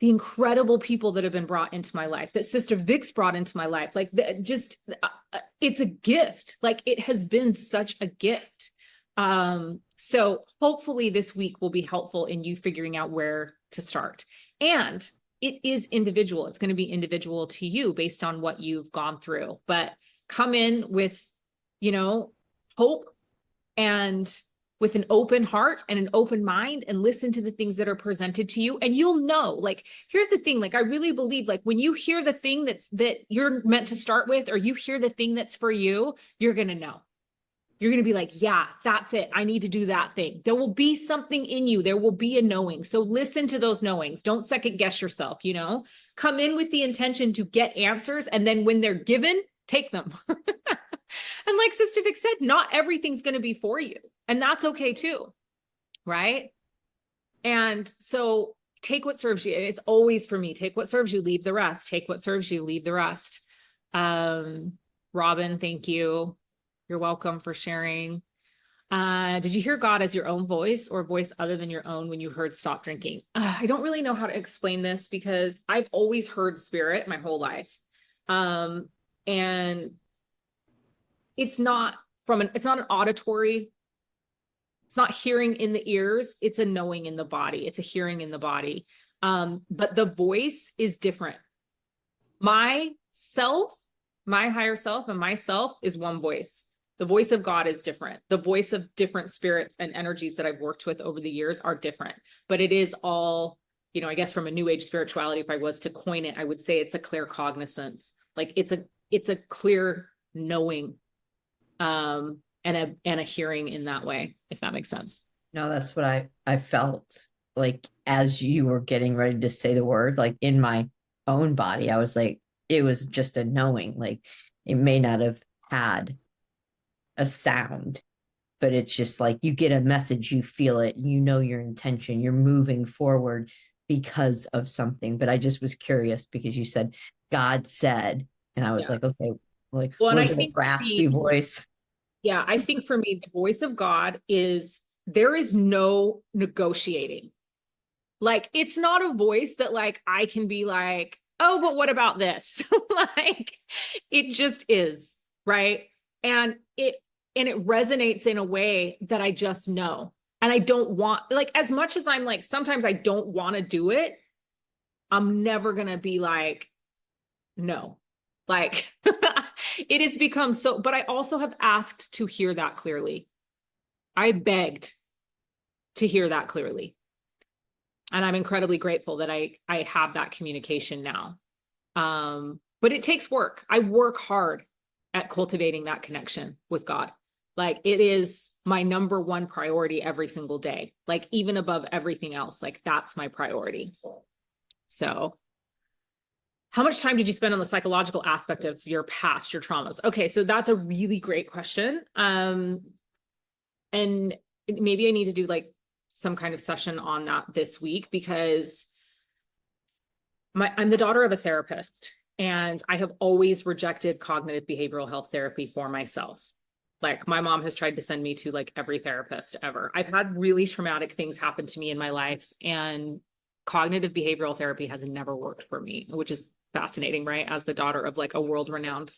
the incredible people that have been brought into my life, that Sister Vic's brought into my life. It's a gift. It has been such a gift. So hopefully this week will be helpful in you figuring out where to start. And it is individual. It's going to be individual to you based on what you've gone through, but come in with, hope and with an open heart and an open mind, and listen to the things that are presented to you. And you'll know, here's the thing, I really believe, when you hear the thing that you're meant to start with, or you hear the thing that's for you, you're going to know. You're going to be yeah, that's it. I need to do that thing. There will be something in you. There will be a knowing. So listen to those knowings. Don't second guess yourself, come in with the intention to get answers. And then when they're given, take them. And like Sister Vic said, not everything's going to be for you. And that's okay too. Right. And so take what serves you. It's always for me. Take what serves you, leave the rest. Take what serves you, leave the rest. Robin, thank you. You're welcome for sharing. Did you hear God as your own voice or a voice other than your own when you heard stop drinking? I don't really know how to explain this because I've always heard spirit my whole life. And it's not it's not an auditory, it's not hearing in the ears, it's a knowing in the body. It's a hearing in the body. But the voice is different. My self, my higher self and myself is one voice. The voice of God is different. The voice of different spirits and energies that I've worked with over the years are different, but it is all, I guess from a new age spirituality, if I was to coin it, I would say it's a clear cognizance. Like it's a clear knowing, and a hearing in that way, if that makes sense. No, that's what I felt like as you were getting ready to say the word, like in my own body, I was like, it was just a knowing, like it may not have had a sound, but it's just like you get a message, you feel it, you know your intention, you're moving forward because of something. But I just was curious because you said God said, and I was like, okay, like well, was it a raspy voice? Yeah, I think for me, the voice of God is there is no negotiating. Like, it's not a voice that like I can be like, oh, but what about this? Like, it just is, right? And it resonates in a way that I just know. And I don't want, like, as much as I'm like, sometimes I don't want to do it, I'm never gonna be like, no. Like, it has become so, but I also have asked to hear that clearly. I begged to hear that clearly. And I'm incredibly grateful that I have that communication now. But it takes work. I work hard at cultivating that connection with God. Like, it is my number one priority every single day, like even above everything else. Like, that's my priority. So how much time did you spend on the psychological aspect of your past, your traumas? Okay, so that's a really great question. And maybe I need to do like some kind of session on that this week, because I'm the daughter of a therapist, and I have always rejected cognitive behavioral health therapy for myself. Like, my mom has tried to send me to like every therapist ever. I've had really traumatic things happen to me in my life, and cognitive behavioral therapy has never worked for me, which is fascinating, right? As the daughter of like a world-renowned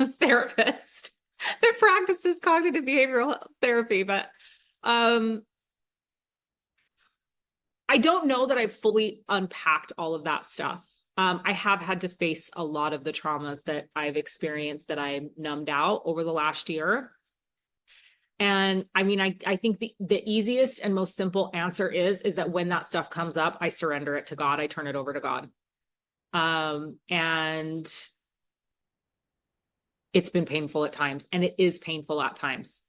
therapist that practices cognitive behavioral therapy. But I don't know that I've fully unpacked all of that stuff. I have had to face a lot of the traumas that I've experienced that I numbed out over the last year. And I mean, I think the easiest and most simple answer is that when that stuff comes up, I surrender it to God. I turn it over to God. And it's been painful at times, and it is painful at times.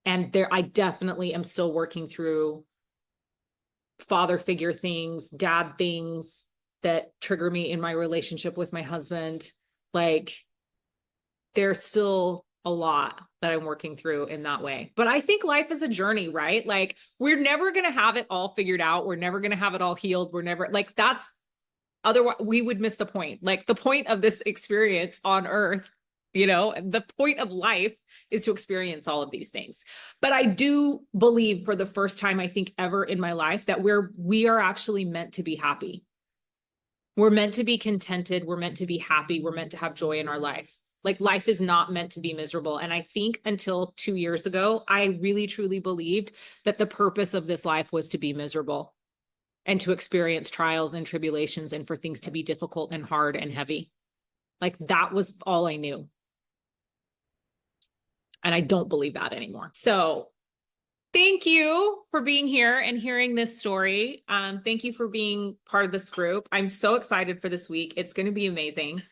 And I definitely am still working through father figure things, dad things that trigger me in my relationship with my husband. Like, there's still a lot that I'm working through in that way. But I think life is a journey, right? Like, we're never going to have it all figured out. We're never going to have it all healed. We're never, like, otherwise we would miss the point. Like, the point of this experience on earth, the point of life is to experience all of these things. But I do believe, for the first time, I think ever in my life, that we are actually meant to be happy. We're meant to be contented. We're meant to be happy. We're meant to have joy in our life. Like, life is not meant to be miserable. And I think until 2 years ago, I really, truly believed that the purpose of this life was to be miserable and to experience trials and tribulations, and for things to be difficult and hard and heavy. Like, that was all I knew. And I don't believe that anymore. So thank you for being here and hearing this story. Thank you for being part of this group. I'm so excited for this week. It's going to be amazing.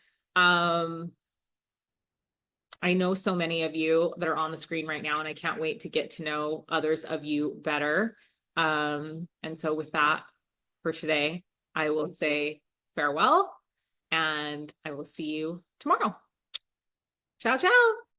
I know so many of you that are on the screen right now, and I can't wait to get to know others of you better. And so with that, for today, I will say farewell, and I will see you tomorrow. Ciao, ciao.